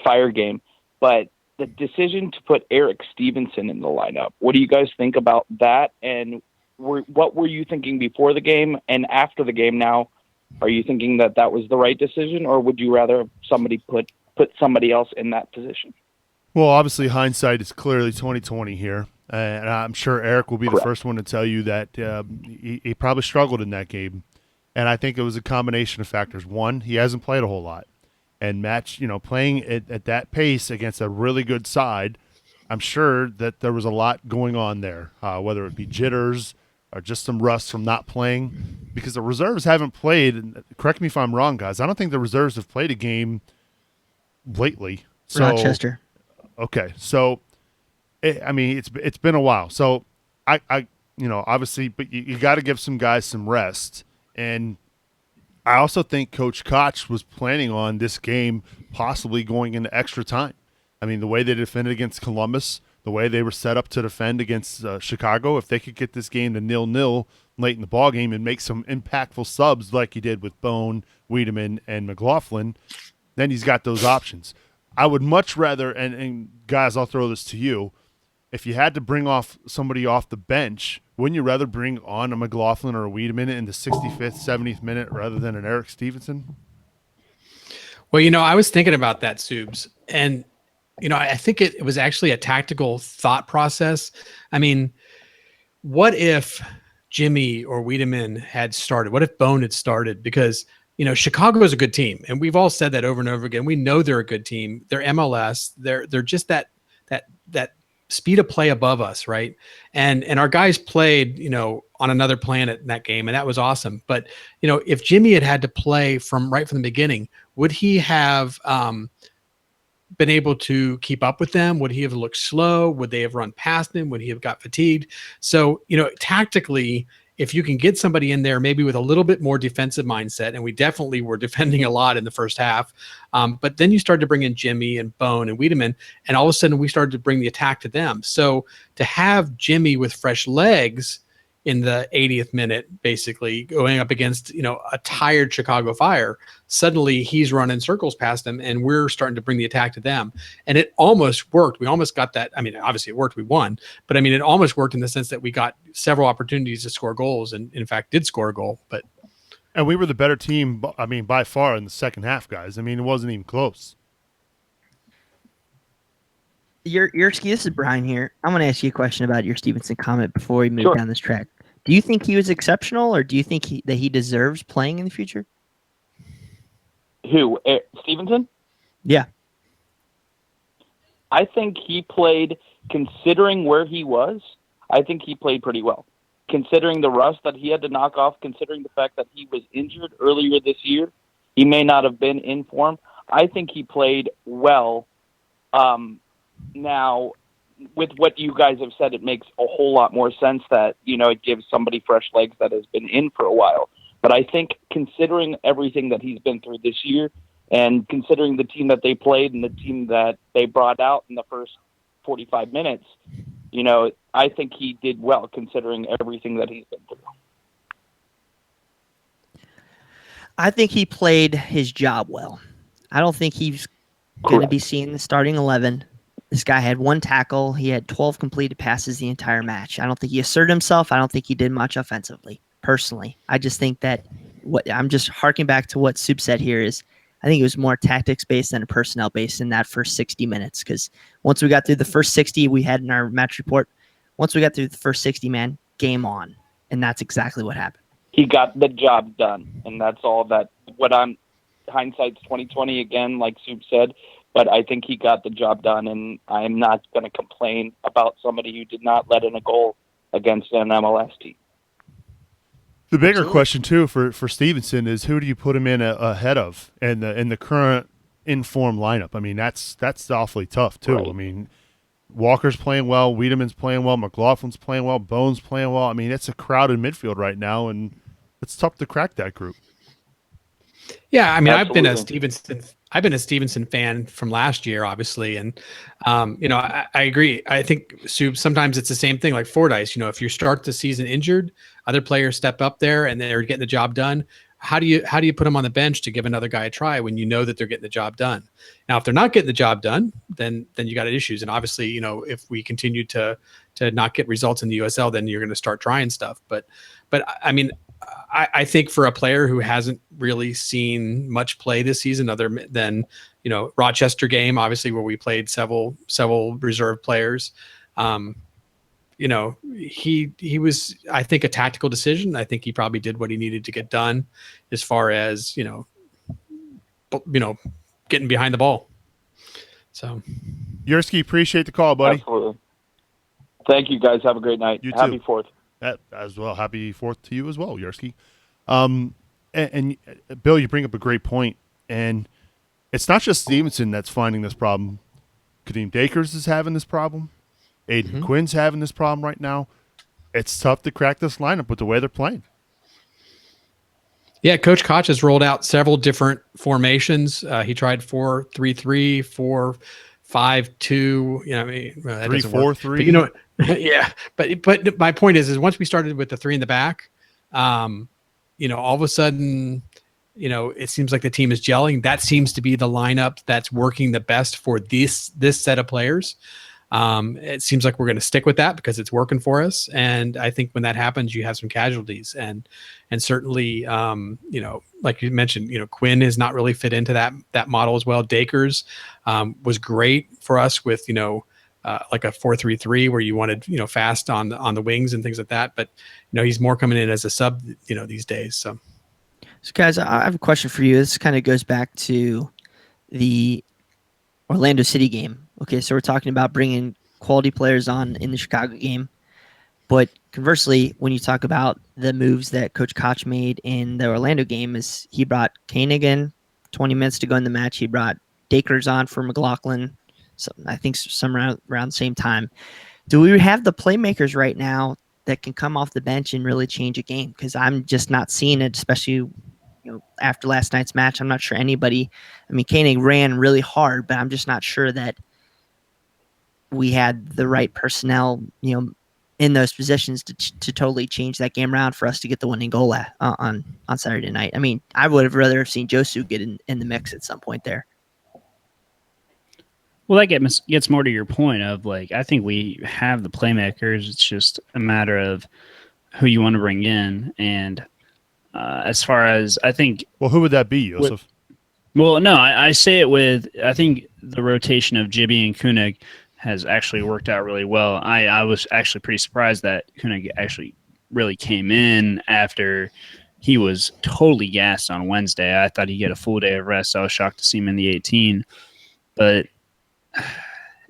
Fire game, but the decision to put Eric Stevenson in the lineup. What do you guys think about that? And what were you thinking before the game and after the game now? Are you thinking that was the right decision, or would you rather somebody put somebody else in that position? Well, obviously hindsight is clearly 2020 here, and I'm sure Eric will be the first one to tell you that he probably struggled in that game, and I think it was a combination of factors. One, he hasn't played a whole lot, and playing at that pace against a really good side, I'm sure that there was a lot going on there, whether it be jitters or just some rust from not playing, because the reserves haven't played. Correct me if I'm wrong, guys. I don't think the reserves have played a game lately. So, Rochester. Okay, so it's been a while. So I obviously, but you got to give some guys some rest, and I also think Coach Koch was planning on this game possibly going into extra time. I mean, the way they defended against Columbus, the way they were set up to defend against Chicago, if they could get this game to 0-0 late in the ballgame and make some impactful subs like he did with Bone, Wiedemann, and McLaughlin, then he's got those options. I would much rather, and guys, I'll throw this to you, if you had to bring somebody off the bench, wouldn't you rather bring on a McLaughlin or a Wiedemann in the 65th, 70th minute rather than an Eric Stevenson? Well, I was thinking about that, Subes, and I think it was actually a tactical thought process. I mean, what if Jimmy or Wiedemann had started? What if Bone had started? Because, Chicago is a good team, and we've all said that over and over again. We know they're a good team. They're MLS. They're just that speed of play above us, right? And our guys played, on another planet in that game, and that was awesome. But, if Jimmy had to play right from the beginning, would he have been able to keep up with them? Would he have looked slow? Would they have run past him? Would he have got fatigued? So, tactically, if you can get somebody in there, maybe with a little bit more defensive mindset, and we definitely were defending a lot in the first half, but then you started to bring in Jimmy and Bone and Wiedemann, and all of a sudden we started to bring the attack to them. So to have Jimmy with fresh legs in the 80th minute, basically going up against, a tired Chicago Fire, suddenly he's running circles past them and we're starting to bring the attack to them. And it almost worked. We almost got that. I mean, obviously it worked, we won, but I mean, it almost worked in the sense that we got several opportunities to score goals and in fact did score a goal, and we were the better team. I mean, by far in the second half, guys. I mean, it wasn't even close. Yursky, this is Brian here. I'm going to ask you a question about your Stevenson comment before we move down this track. Do you think he was exceptional, or do you think that he deserves playing in the future? Who? Stevenson? Yeah. I think he played, considering where he was, I think he played pretty well. considering the rust that he had to knock off, considering the fact that he was injured earlier this year, he may not have been in form. I think he played well. Now, with what you guys have said, it makes a whole lot more sense that, it gives somebody fresh legs that has been in for a while. But I think considering everything that he's been through this year and considering the team that they played and the team that they brought out in the first 45 minutes, I think he did well considering everything that he's been through. I think he played his job well. I don't think he's going to be seen in the starting 11. This guy had 1 tackle. He had 12 completed passes the entire match. I don't think he asserted himself. I don't think he did much offensively, personally. I just think that I'm just harking back to what Soup said here is I think it was more tactics-based than a personnel-based in that first 60 minutes because once we got through the first 60 we had in our match report, once we got through the first 60, man, game on. And that's exactly what happened. He got the job done, and that's all that hindsight's 2020 again, like Soup said, but I think he got the job done, and I'm not going to complain about somebody who did not let in a goal against an MLS team. The bigger question too for Stevenson is who do you put him in ahead of in the current in-form lineup? I mean, that's awfully tough too. Right. I mean, Walker's playing well, Wiedemann's playing well, McLaughlin's playing well, Bone's playing well. I mean, it's a crowded midfield right now, and it's tough to crack that group. Yeah, I mean, Absolutely. I've been a Stevenson fan from last year, obviously, and I agree. I think sometimes it's the same thing, like Fordyce. If you start the season injured, other players step up there and they're getting the job done. How do you put them on the bench to give another guy a try when you know that they're getting the job done? Now, if they're not getting the job done, then you got issues. And obviously, if we continue to not get results in the USL, then you're going to start trying stuff. But I mean, I think for a player who hasn't really seen much play this season, other than Rochester game, obviously where we played several reserve players, he was, I think, a tactical decision. I think he probably did what he needed to get done, as far as getting behind the ball. So, Yersky, appreciate the call, buddy. Absolutely. Thank you, guys. Have a great night. You Happy too. 4th. As well. Happy 4th to you as well, Yersky. And Bill, you bring up a great point, and it's not just Stevenson that's finding this problem. Kadeem Dakers is having this problem. Aiden Quinn's having this problem right now. It's tough to crack this lineup with the way they're playing. Yeah, Coach Koch has rolled out several different formations. He tried 4-3-3, 4-5-2. 3-4-3. Yeah, but my point is once we started with the 3 in the back, all of a sudden, it seems like the team is gelling. That seems to be the lineup that's working the best for this set of players. It seems like we're going to stick with that because it's working for us. And I think when that happens, you have some casualties, and certainly, like you mentioned, Quinn has not really fit into that model as well. Dakers was great for us with, like a 4-3-3 where you wanted, fast on the wings and things like that. But, he's more coming in as a sub, these days. So guys, I have a question for you. This kind of goes back to the Orlando City game. Okay, so we're talking about bringing quality players on in the Chicago game. But conversely, when you talk about the moves that Coach Koch made in the Orlando game, is he brought Koenig in 20 minutes to go in the match. He brought Dakers on for McLaughlin. So I think some around the same time. Do we have the playmakers right now that can come off the bench and really change a game? Because I'm just not seeing it, especially after last night's match. I'm not sure anybody. I mean, Koenig ran really hard, but I'm just not sure that we had the right personnel, in those positions to totally change that game around for us to get the winning goal on Saturday night. I mean, I would have rather have seen Josu get in the mix at some point there. Well, that gets more to your point of, like, I think we have the playmakers. It's just a matter of who you want to bring in. And as far as I think... Well, who would that be, Joseph? Well, no, I say it with... I think the rotation of Gibby and Koenig has actually worked out really well. I was actually pretty surprised that Koenig actually really came in after he was totally gassed on Wednesday. I thought he'd get a full day of rest. I was shocked to see him in the 18. But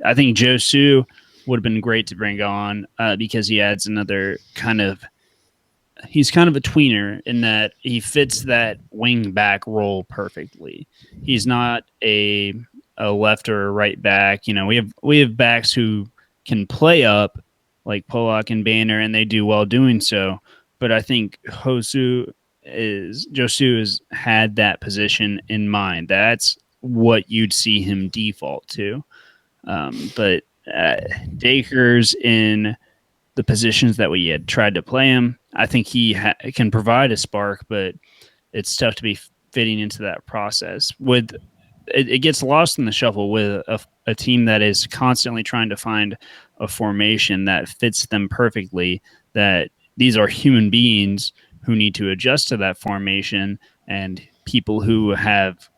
I think Josu would have been great to bring on because he adds another kind of he's kind of a tweener in that he fits that wing back role perfectly. He's not a left or a right back. You know, we have backs who can play up like Pollock and Banner, and they do well doing so. But I think Josu has had that position in mind. That's what you'd see him default to. But Dakers in the positions that we had tried to play him, I think he can provide a spark, but it's tough to be fitting into that process. It gets lost in the shuffle with a team that is constantly trying to find a formation that fits them perfectly, that these are human beings who need to adjust to that formation, and people who have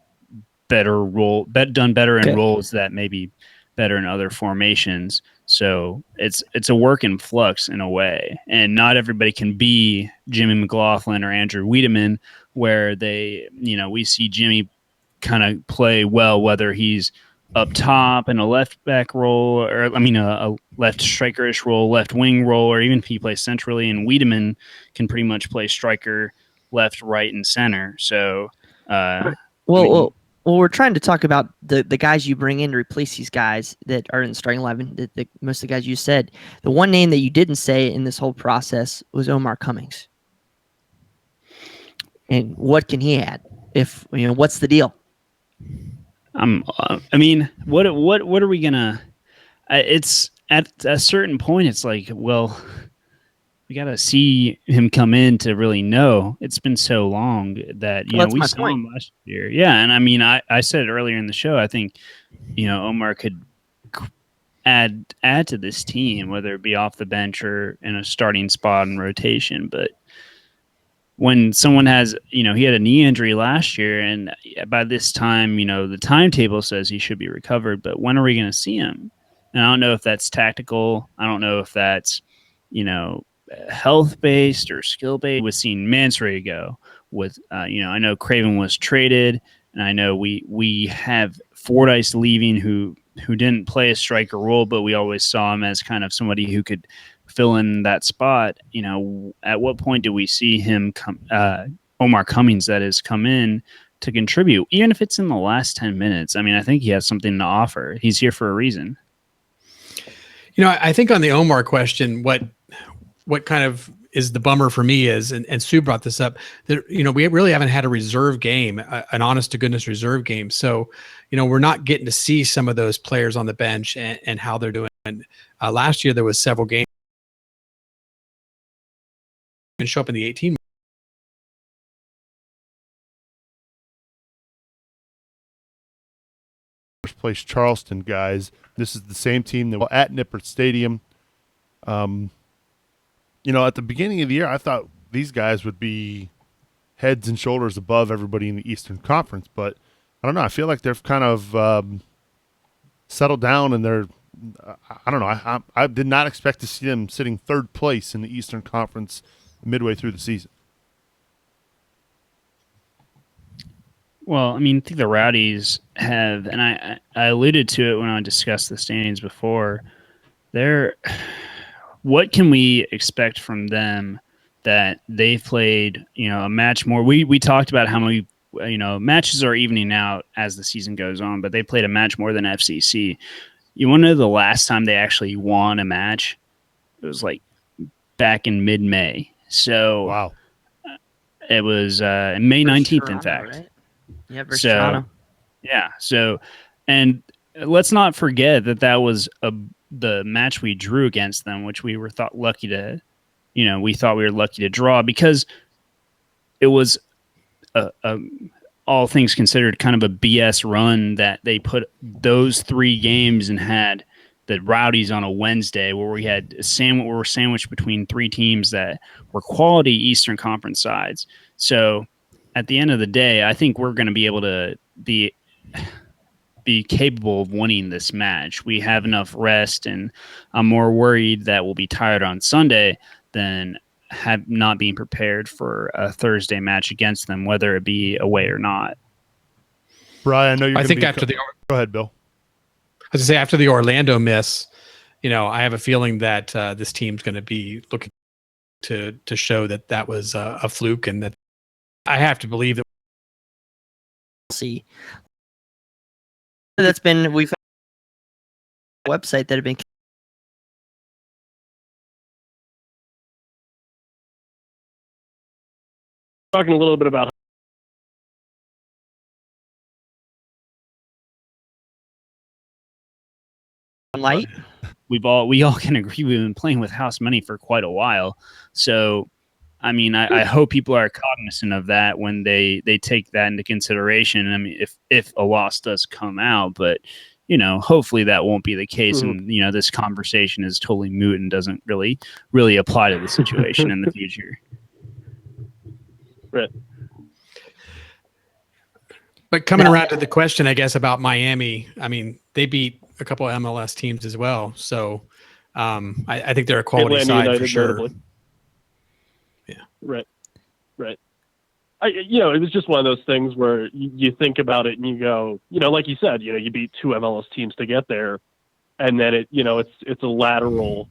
done better in roles that may be better in other formations. So it's a work in flux in a way, and not everybody can be Jimmy McLaughlin or Andrew Wiedemann, where we see Jimmy kind of play well, whether he's up top in a left back role, or a left strikerish role, left wing role, or even if he plays centrally. And Wiedemann can pretty much play striker, left, right, and center. So, well, we're trying to talk about the guys you bring in to replace these guys that are in the starting 11. Most of the guys you said. The one name that you didn't say in this whole process was Omar Cummings. And what can he add? What's the deal? What are we gonna? It's at a certain point. It's like, well, we got to see him come in to really know. It's been so long that we saw him last year. Yeah, and I said it earlier in the show. I think Omar could add to this team, whether it be off the bench or in a starting spot in rotation. But when someone has, he had a knee injury last year, and by this time, the timetable says he should be recovered, but when are we going to see him? And I don't know if that's tactical. I don't know if that's, health-based or skill-based. We've seen Mansray go with, I know Craven was traded, and I know we have Fordyce leaving who didn't play a striker role, but we always saw him as kind of somebody who could fill in that spot. At what point do we see him Omar Cummings, that is, come in to contribute, even if it's in the last 10 minutes? I think he has something to offer. He's here for a reason. I think on the Omar question, what kind of is the bummer for me is, and Sue brought this up, that, we really haven't had a reserve game, an honest to goodness reserve game. So, we're not getting to see some of those players on the bench and how they're doing. Last year, there was several games and show up in the 18. First place Charleston guys. This is the same team that at Nippert Stadium. At the beginning of the year, I thought these guys would be heads and shoulders above everybody in the Eastern Conference, but I don't know. I feel like they've kind of settled down, and they're I don't know. I did not expect to see them sitting third place in the Eastern Conference midway through the season. Well, I think the Rowdies have, and I alluded to it when I discussed the standings before, what can we expect from them that they've played, a match more? We talked about how many, matches are evening out as the season goes on, but they played a match more than FCC. You want to know the last time they actually won a match? It was like back in mid-May. So wow. It was May 19th, in fact. Right? Yeah, versus Toronto. Yeah. So, and let's not forget that was the match we drew against them, which we were lucky to draw, because it was all things considered kind of a BS run that they put those 3 games and had the Rowdies on a Wednesday, where we had we were sandwiched between 3 teams that were quality Eastern Conference sides. So at the end of the day, I think we're going to be able to be capable of winning this match. We have enough rest, and I'm more worried that we'll be tired on Sunday than not being prepared for a Thursday match against them, whether it be away or not. Brian, I know you're. I think after the. Go ahead, Bill. I was to say, after the Orlando miss, I have a feeling that this team's going to be looking to show that was a fluke, and that I have to believe that. See, we've had a website that have been talking a little bit about light. We all can agree we've been playing with house money for quite a while. So, I mean, I hope people are cognizant of that when they take that into consideration. I mean, if a loss does come out, but hopefully that won't be the case, and this conversation is totally moot and doesn't really apply to the situation in the future. Right. But coming around to the question, I guess, about Miami, I mean, they beat a couple of MLS teams as well. So I think they're a quality Atlanta side United, for sure. notably. Yeah. Right. It was just one of those things where you think about it and you go, like you said, you beat two MLS teams to get there, and then it's a lateral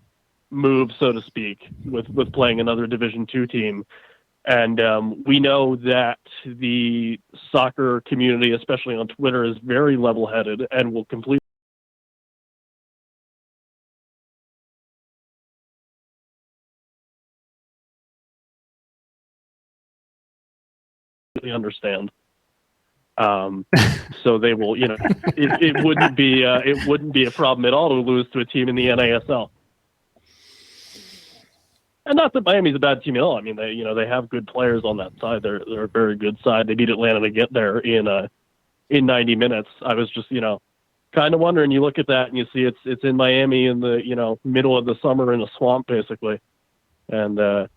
move, so to speak, with playing another Division II team. And we know that the soccer community, especially on Twitter, is very level-headed and will completely understand. So they will, it wouldn't be a problem at all to lose to a team in the NASL. And not that Miami's a bad team at all. I mean, they have good players on that side. They're a very good side. They beat Atlanta to get there in 90 minutes. I was just, kind of wondering. You look at that and you see it's in Miami in the middle of the summer in a swamp basically, and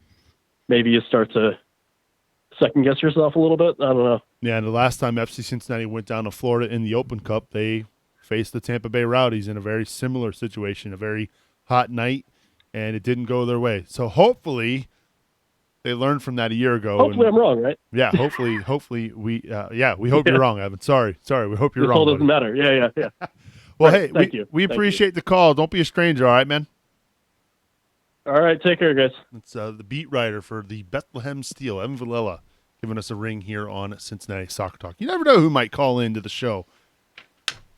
maybe you start to second guess yourself a little bit. I don't know. Yeah, and the last time FC Cincinnati went down to Florida in the Open Cup, they faced the Tampa Bay Rowdies in a very similar situation, a very hot night. And it didn't go their way. So hopefully they learned from that a year ago. Hopefully I'm wrong, right? Yeah, hopefully we hope you're wrong, Evan. Sorry, we hope you're this wrong. All doesn't matter. Yeah. Well, right, hey, we appreciate the call. Don't be a stranger, all right, man? All right, take care, guys. It's the beat writer for the Bethlehem Steel, Evan Villela, giving us a ring here on Cincinnati Soccer Talk. You never know who might call into the show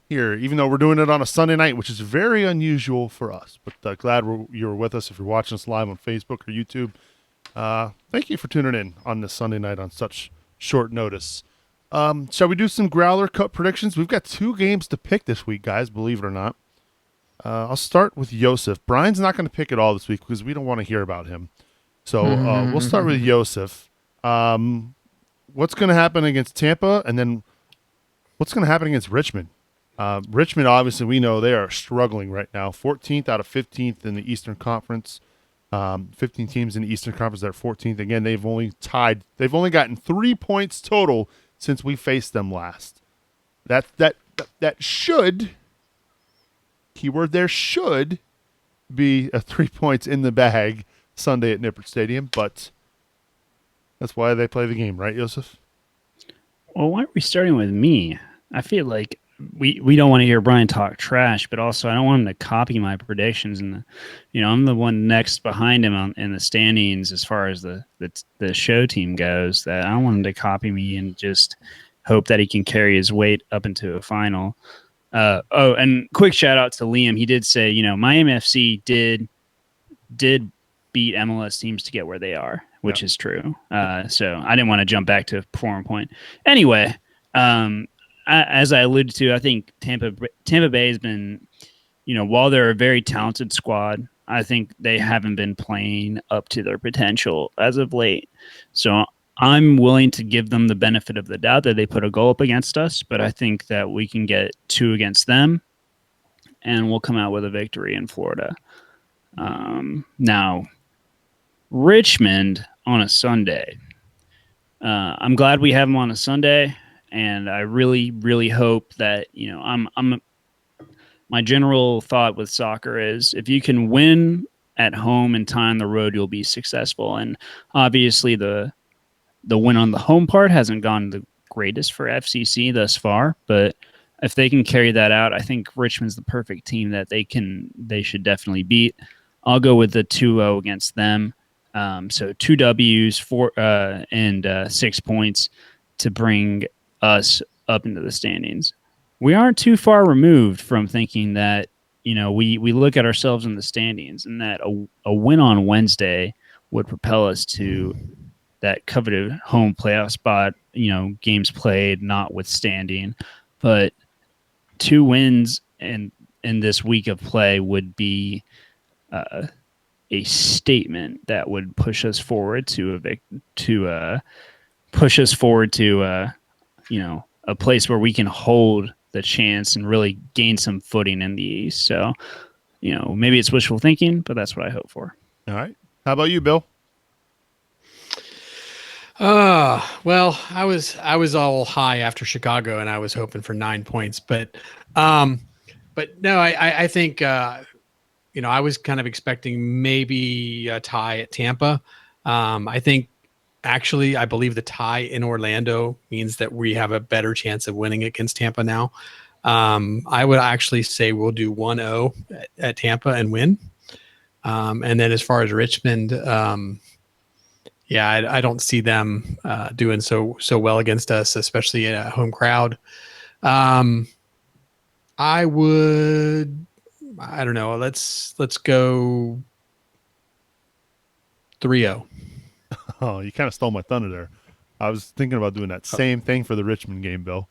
here, even though we're doing it on a Sunday night, which is very unusual for us. But glad you're with us. If you're watching us live on Facebook or YouTube, thank you for tuning in on this Sunday night on such short notice. Shall we do some Growler Cup predictions? We've got 2 games to pick this week, guys, believe it or not. I'll start with Yosef. Brian's not going to pick it all this week because we don't want to hear about him. So we'll start with Yosef. What's going to happen against Tampa, and then what's going to happen against Richmond? Richmond, obviously, we know they are struggling right now. 14th out of 15th in the Eastern Conference. 15 teams in the Eastern Conference that are 14th. Again, they've only gotten 3 points total since we faced them last. That should, keyword there, should be a 3 points in the bag Sunday at Nippert Stadium, but that's why they play the game, right, Yosef? Well, why are we starting with me? I feel like we don't want to hear Brian talk trash, but also I don't want him to copy my predictions. And I'm the one next behind him in the standings as far as the show team goes. That I don't want him to copy me and just hope that he can carry his weight up into a final. And quick shout out to Liam. He did say, Miami FC did beat MLS teams to get where they are, which is true. So I didn't want to jump back to performance point. Anyway, as I alluded to, I think Tampa Bay has been, while they're a very talented squad, I think they haven't been playing up to their potential as of late. So I'm willing to give them the benefit of the doubt that they put a goal up against us, but I think that we can get 2 against them, and we'll come out with a victory in Florida. Now, Richmond on a Sunday. I'm glad we have them on a Sunday. And I really, really hope that, my general thought with soccer is if you can win at home and tie on the road, you'll be successful. And obviously the win on the home part hasn't gone the greatest for FCC thus far, but if they can carry that out, I think Richmond's the perfect team that they should definitely beat. I'll go with the 2-0 against them. So 2 W's, 6 points to bring us up into the standings. We aren't too far removed from thinking that, we look at ourselves in the standings and that a win on Wednesday would propel us to that coveted home playoff spot, games played notwithstanding. But 2 wins in this week of play would be a statement that would push us forward to a place where we can hold the chance and really gain some footing in the East. So, maybe it's wishful thinking, but that's what I hope for. All right. How about you, Bill? Well, I was all high after Chicago, and I was hoping for 9 points, but no, I think I was kind of expecting maybe a tie at Tampa. I think actually, I believe the tie in Orlando means that we have a better chance of winning against Tampa now. I would actually say we'll do 1-0 at Tampa and win. And then as far as Richmond, I don't see them doing so well against us, especially in a home crowd. I don't know. Let's go 3-0. Oh, you kind of stole my thunder there. I was thinking about doing that same thing for the Richmond game, Bill.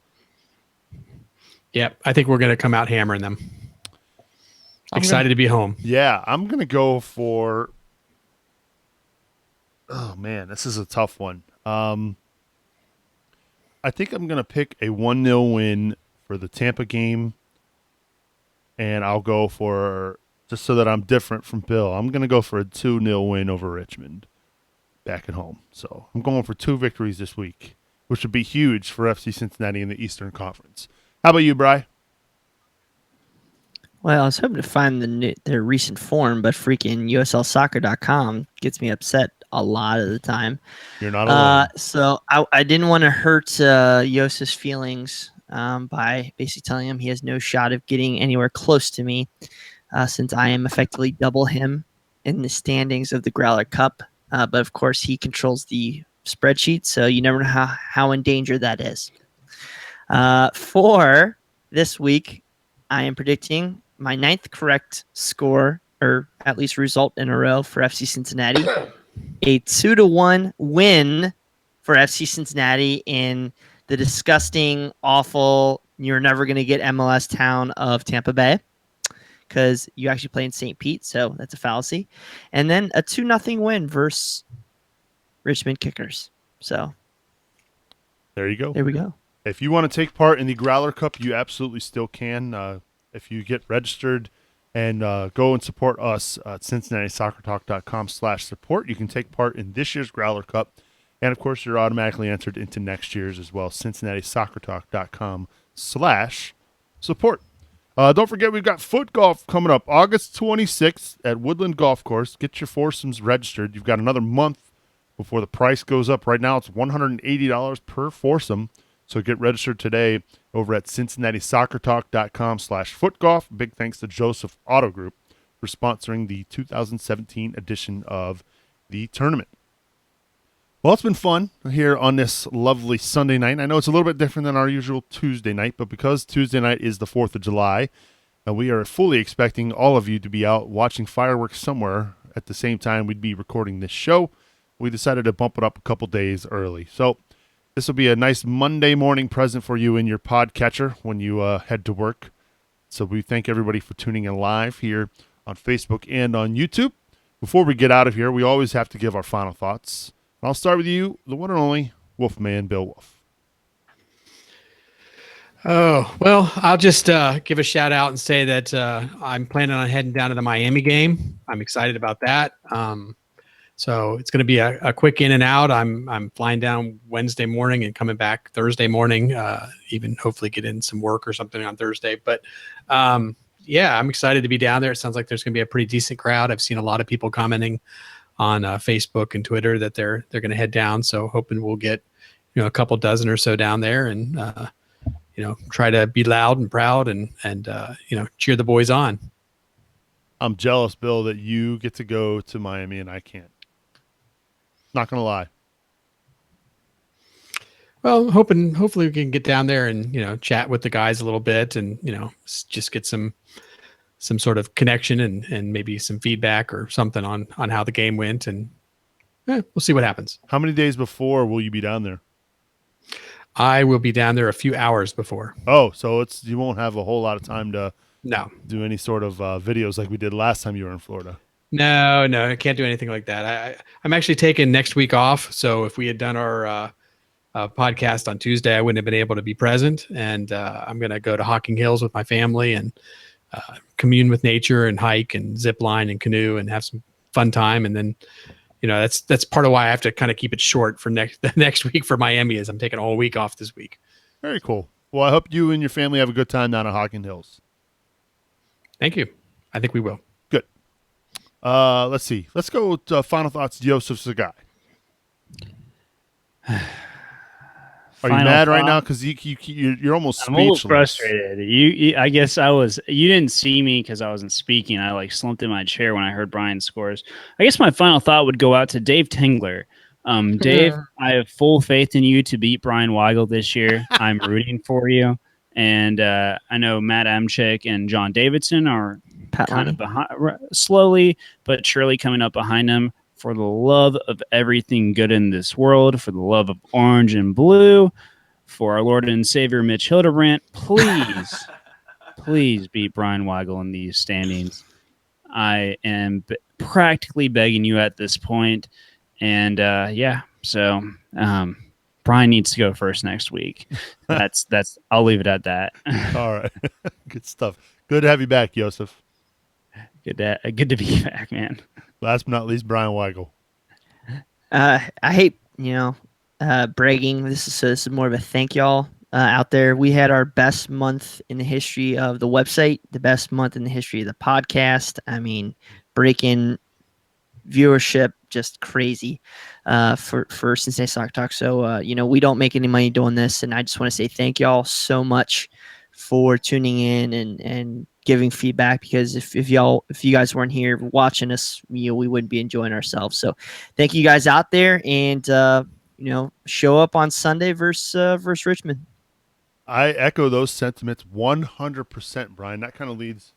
Yep, I think we're going to come out hammering them. Excited to be home. Yeah, I'm going to go for – oh, man, this is a tough one. I think I'm going to pick a 1-0 win for the Tampa game, and I'll go for – just so that I'm different from Bill, I'm going to go for a 2-0 win over Richmond back at home. So I'm going for 2 victories this week, which would be huge for FC Cincinnati in the Eastern Conference. How about you, Bri? Well, I was hoping to find their recent form, but freaking USLsoccer.com gets me upset a lot of the time. You're not alone. So I didn't want to hurt Yos's feelings by basically telling him he has no shot of getting anywhere close to me since I am effectively double him in the standings of the Growler Cup. But, of course, he controls the spreadsheet, so you never know how in danger that is. For this week, I am predicting my 9th correct score, or at least result in a row for FC Cincinnati. A 2-1 win for FC Cincinnati in the disgusting, awful, you're never going to get MLS town of Tampa Bay, because you actually play in St. Pete, so that's a fallacy. And then a 2-0 win versus Richmond Kickers. So there you go. There we go. If you want to take part in the Growler Cup, you absolutely still can. If you get registered and go and support us at CincinnatiSoccerTalk.com/support, you can take part in this year's Growler Cup. And, of course, you're automatically entered into next year's as well, CincinnatiSoccerTalk.com/support. Don't forget, we've got foot golf coming up August 26th at Woodland Golf Course. Get your foursomes registered. You've got another month before the price goes up. Right now, it's $180 per foursome. So get registered today over at CincinnatiSoccerTalk.com/footgolf. Big thanks to Joseph Auto Group for sponsoring the 2017 edition of the tournament. Well, it's been fun here on this lovely Sunday night. I know it's a little bit different than our usual Tuesday night, but because Tuesday night is the 4th of July, and we are fully expecting all of you to be out watching fireworks somewhere at the same time we'd be recording this show, we decided to bump it up a couple days early. So this will be a nice Monday morning present for you in your podcatcher when you head to work. So we thank everybody for tuning in live here on Facebook and on YouTube. Before we get out of here, we always have to give our final thoughts. I'll start with you, the one and only Wolfman Bill Wolf. Oh, well, I'll just give a shout out and say that I'm planning on heading down to the Miami game. I'm excited about that. So it's going to be a quick in and out. I'm flying down Wednesday morning and coming back Thursday morning, even hopefully get in some work or something on Thursday. But I'm excited to be down there. It sounds like there's going to be a pretty decent crowd. I've seen a lot of people commenting on Facebook and Twitter that they're going to head down. So hoping we'll get, a couple dozen or so down there and, try to be loud and proud and cheer the boys on. I'm jealous, Bill, that you get to go to Miami and I can't. Not going to lie. Well, hopefully we can get down there and, chat with the guys a little bit and, just get some sort of connection and maybe some feedback or something on how the game went. And we'll see what happens. How many days before will you be down there? I will be down there a few hours before. Oh, so you won't have a whole lot of time to do any sort of videos like we did last time you were in Florida. No, I can't do anything like that. I'm actually taking next week off. So if we had done our podcast on Tuesday, I wouldn't have been able to be present. And I'm going to go to Hocking Hills with my family and commune with nature and hike and zip line and canoe and have some fun time. And then, that's part of why I have to kind of keep it short for the next week for Miami is I'm taking all week off this week. Very cool. Well, I hope you and your family have a good time down at Hocking Hills. Thank you. I think we will. Good. Let's see. Let's go with final thoughts. Joseph Sagai. Are you mad right now? Because you're almost speechless. I'm a little frustrated. I guess I was. You didn't see me because I wasn't speaking. I slumped in my chair when I heard Brian's scores. I guess my final thought would go out to Dave Tingler. Dave, I have full faith in you to beat Brian Weigel this year. I'm rooting for you, and I know Matt Amchik and John Davidson are kind of behind, slowly but surely coming up behind him. For the love of everything good in this world, for the love of orange and blue, for our Lord and Savior Mitch Hildebrandt, please beat Brian Weigel in these standings. I am practically begging you at this point. And so Brian needs to go first next week. I'll leave it at that. All right. Good stuff. Good to have you back, Joseph. Good to be back, man. Last but not least, Brian Weigel. I hate, bragging. This is more of a thank y'all out there. We had our best month in the history of the website, the best month in the history of the podcast. I mean, breaking viewership, just crazy for Cincinnati Soccer Talk. So, we don't make any money doing this, and I just want to say thank y'all so much for tuning in and giving feedback, because if you guys weren't here watching us, we wouldn't be enjoying ourselves. So thank you guys out there, and show up on Sunday versus Richmond. I echo those sentiments 100%, Brian. That kind of leads,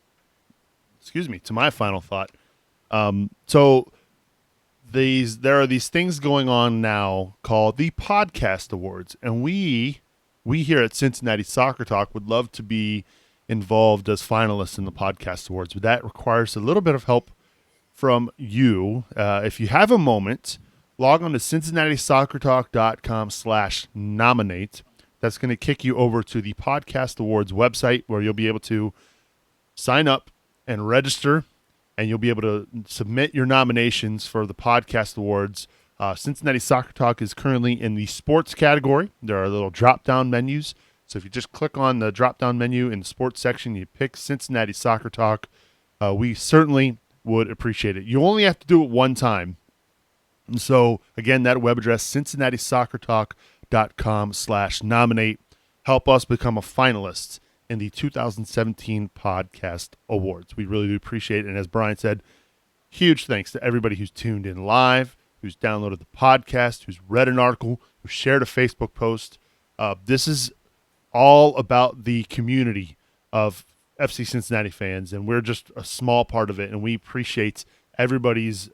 to my final thought. So there are these things going on now called the Podcast Awards, and we here at Cincinnati Soccer Talk would love to be involved as finalists in the Podcast Awards, but that requires a little bit of help from you. If you have a moment, log on to cincinnati-soccertalk.com/nominate. That's going to kick you over to the Podcast Awards website, where you'll be able to sign up and register, and you'll be able to submit your nominations for the Podcast Awards. Cincinnati Soccer Talk is currently in the sports category. There are little drop-down menus. So if you just click on the drop-down menu in the sports section, you pick Cincinnati Soccer Talk. We certainly would appreciate it. You only have to do it one time. And so, again, that web address, cincinnati-soccertalk.com/nominate. Help us become a finalist in the 2017 Podcast Awards. We really do appreciate it. And as Brian said, huge thanks to everybody who's tuned in live, who's downloaded the podcast, who's read an article, who shared a Facebook post. This is all about the community of FC Cincinnati fans, and we're just a small part of it, and we appreciate everybody's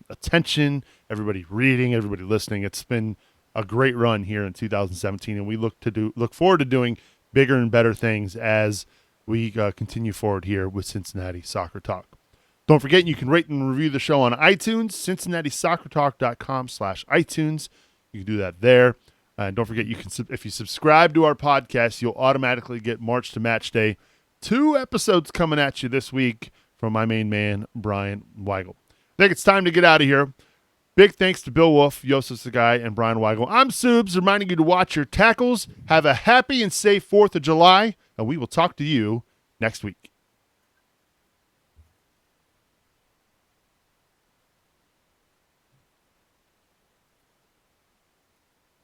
attention, everybody reading, everybody listening. It's been a great run here in 2017, and we look forward to doing bigger and better things as we continue forward here with Cincinnati Soccer Talk. Don't forget, you can rate and review the show on iTunes, cincinnati-soccertalk.com/iTunes. You can do that there. And don't forget, if you subscribe to our podcast, you'll automatically get March to Match Day. 2 episodes coming at you this week from my main man, Brian Weigel. I think it's time to get out of here. Big thanks to Bill Wolf, Joseph Sagai, and Brian Weigel. I'm Subs, reminding you to watch your tackles. Have a happy and safe 4th of July, and we will talk to you next week.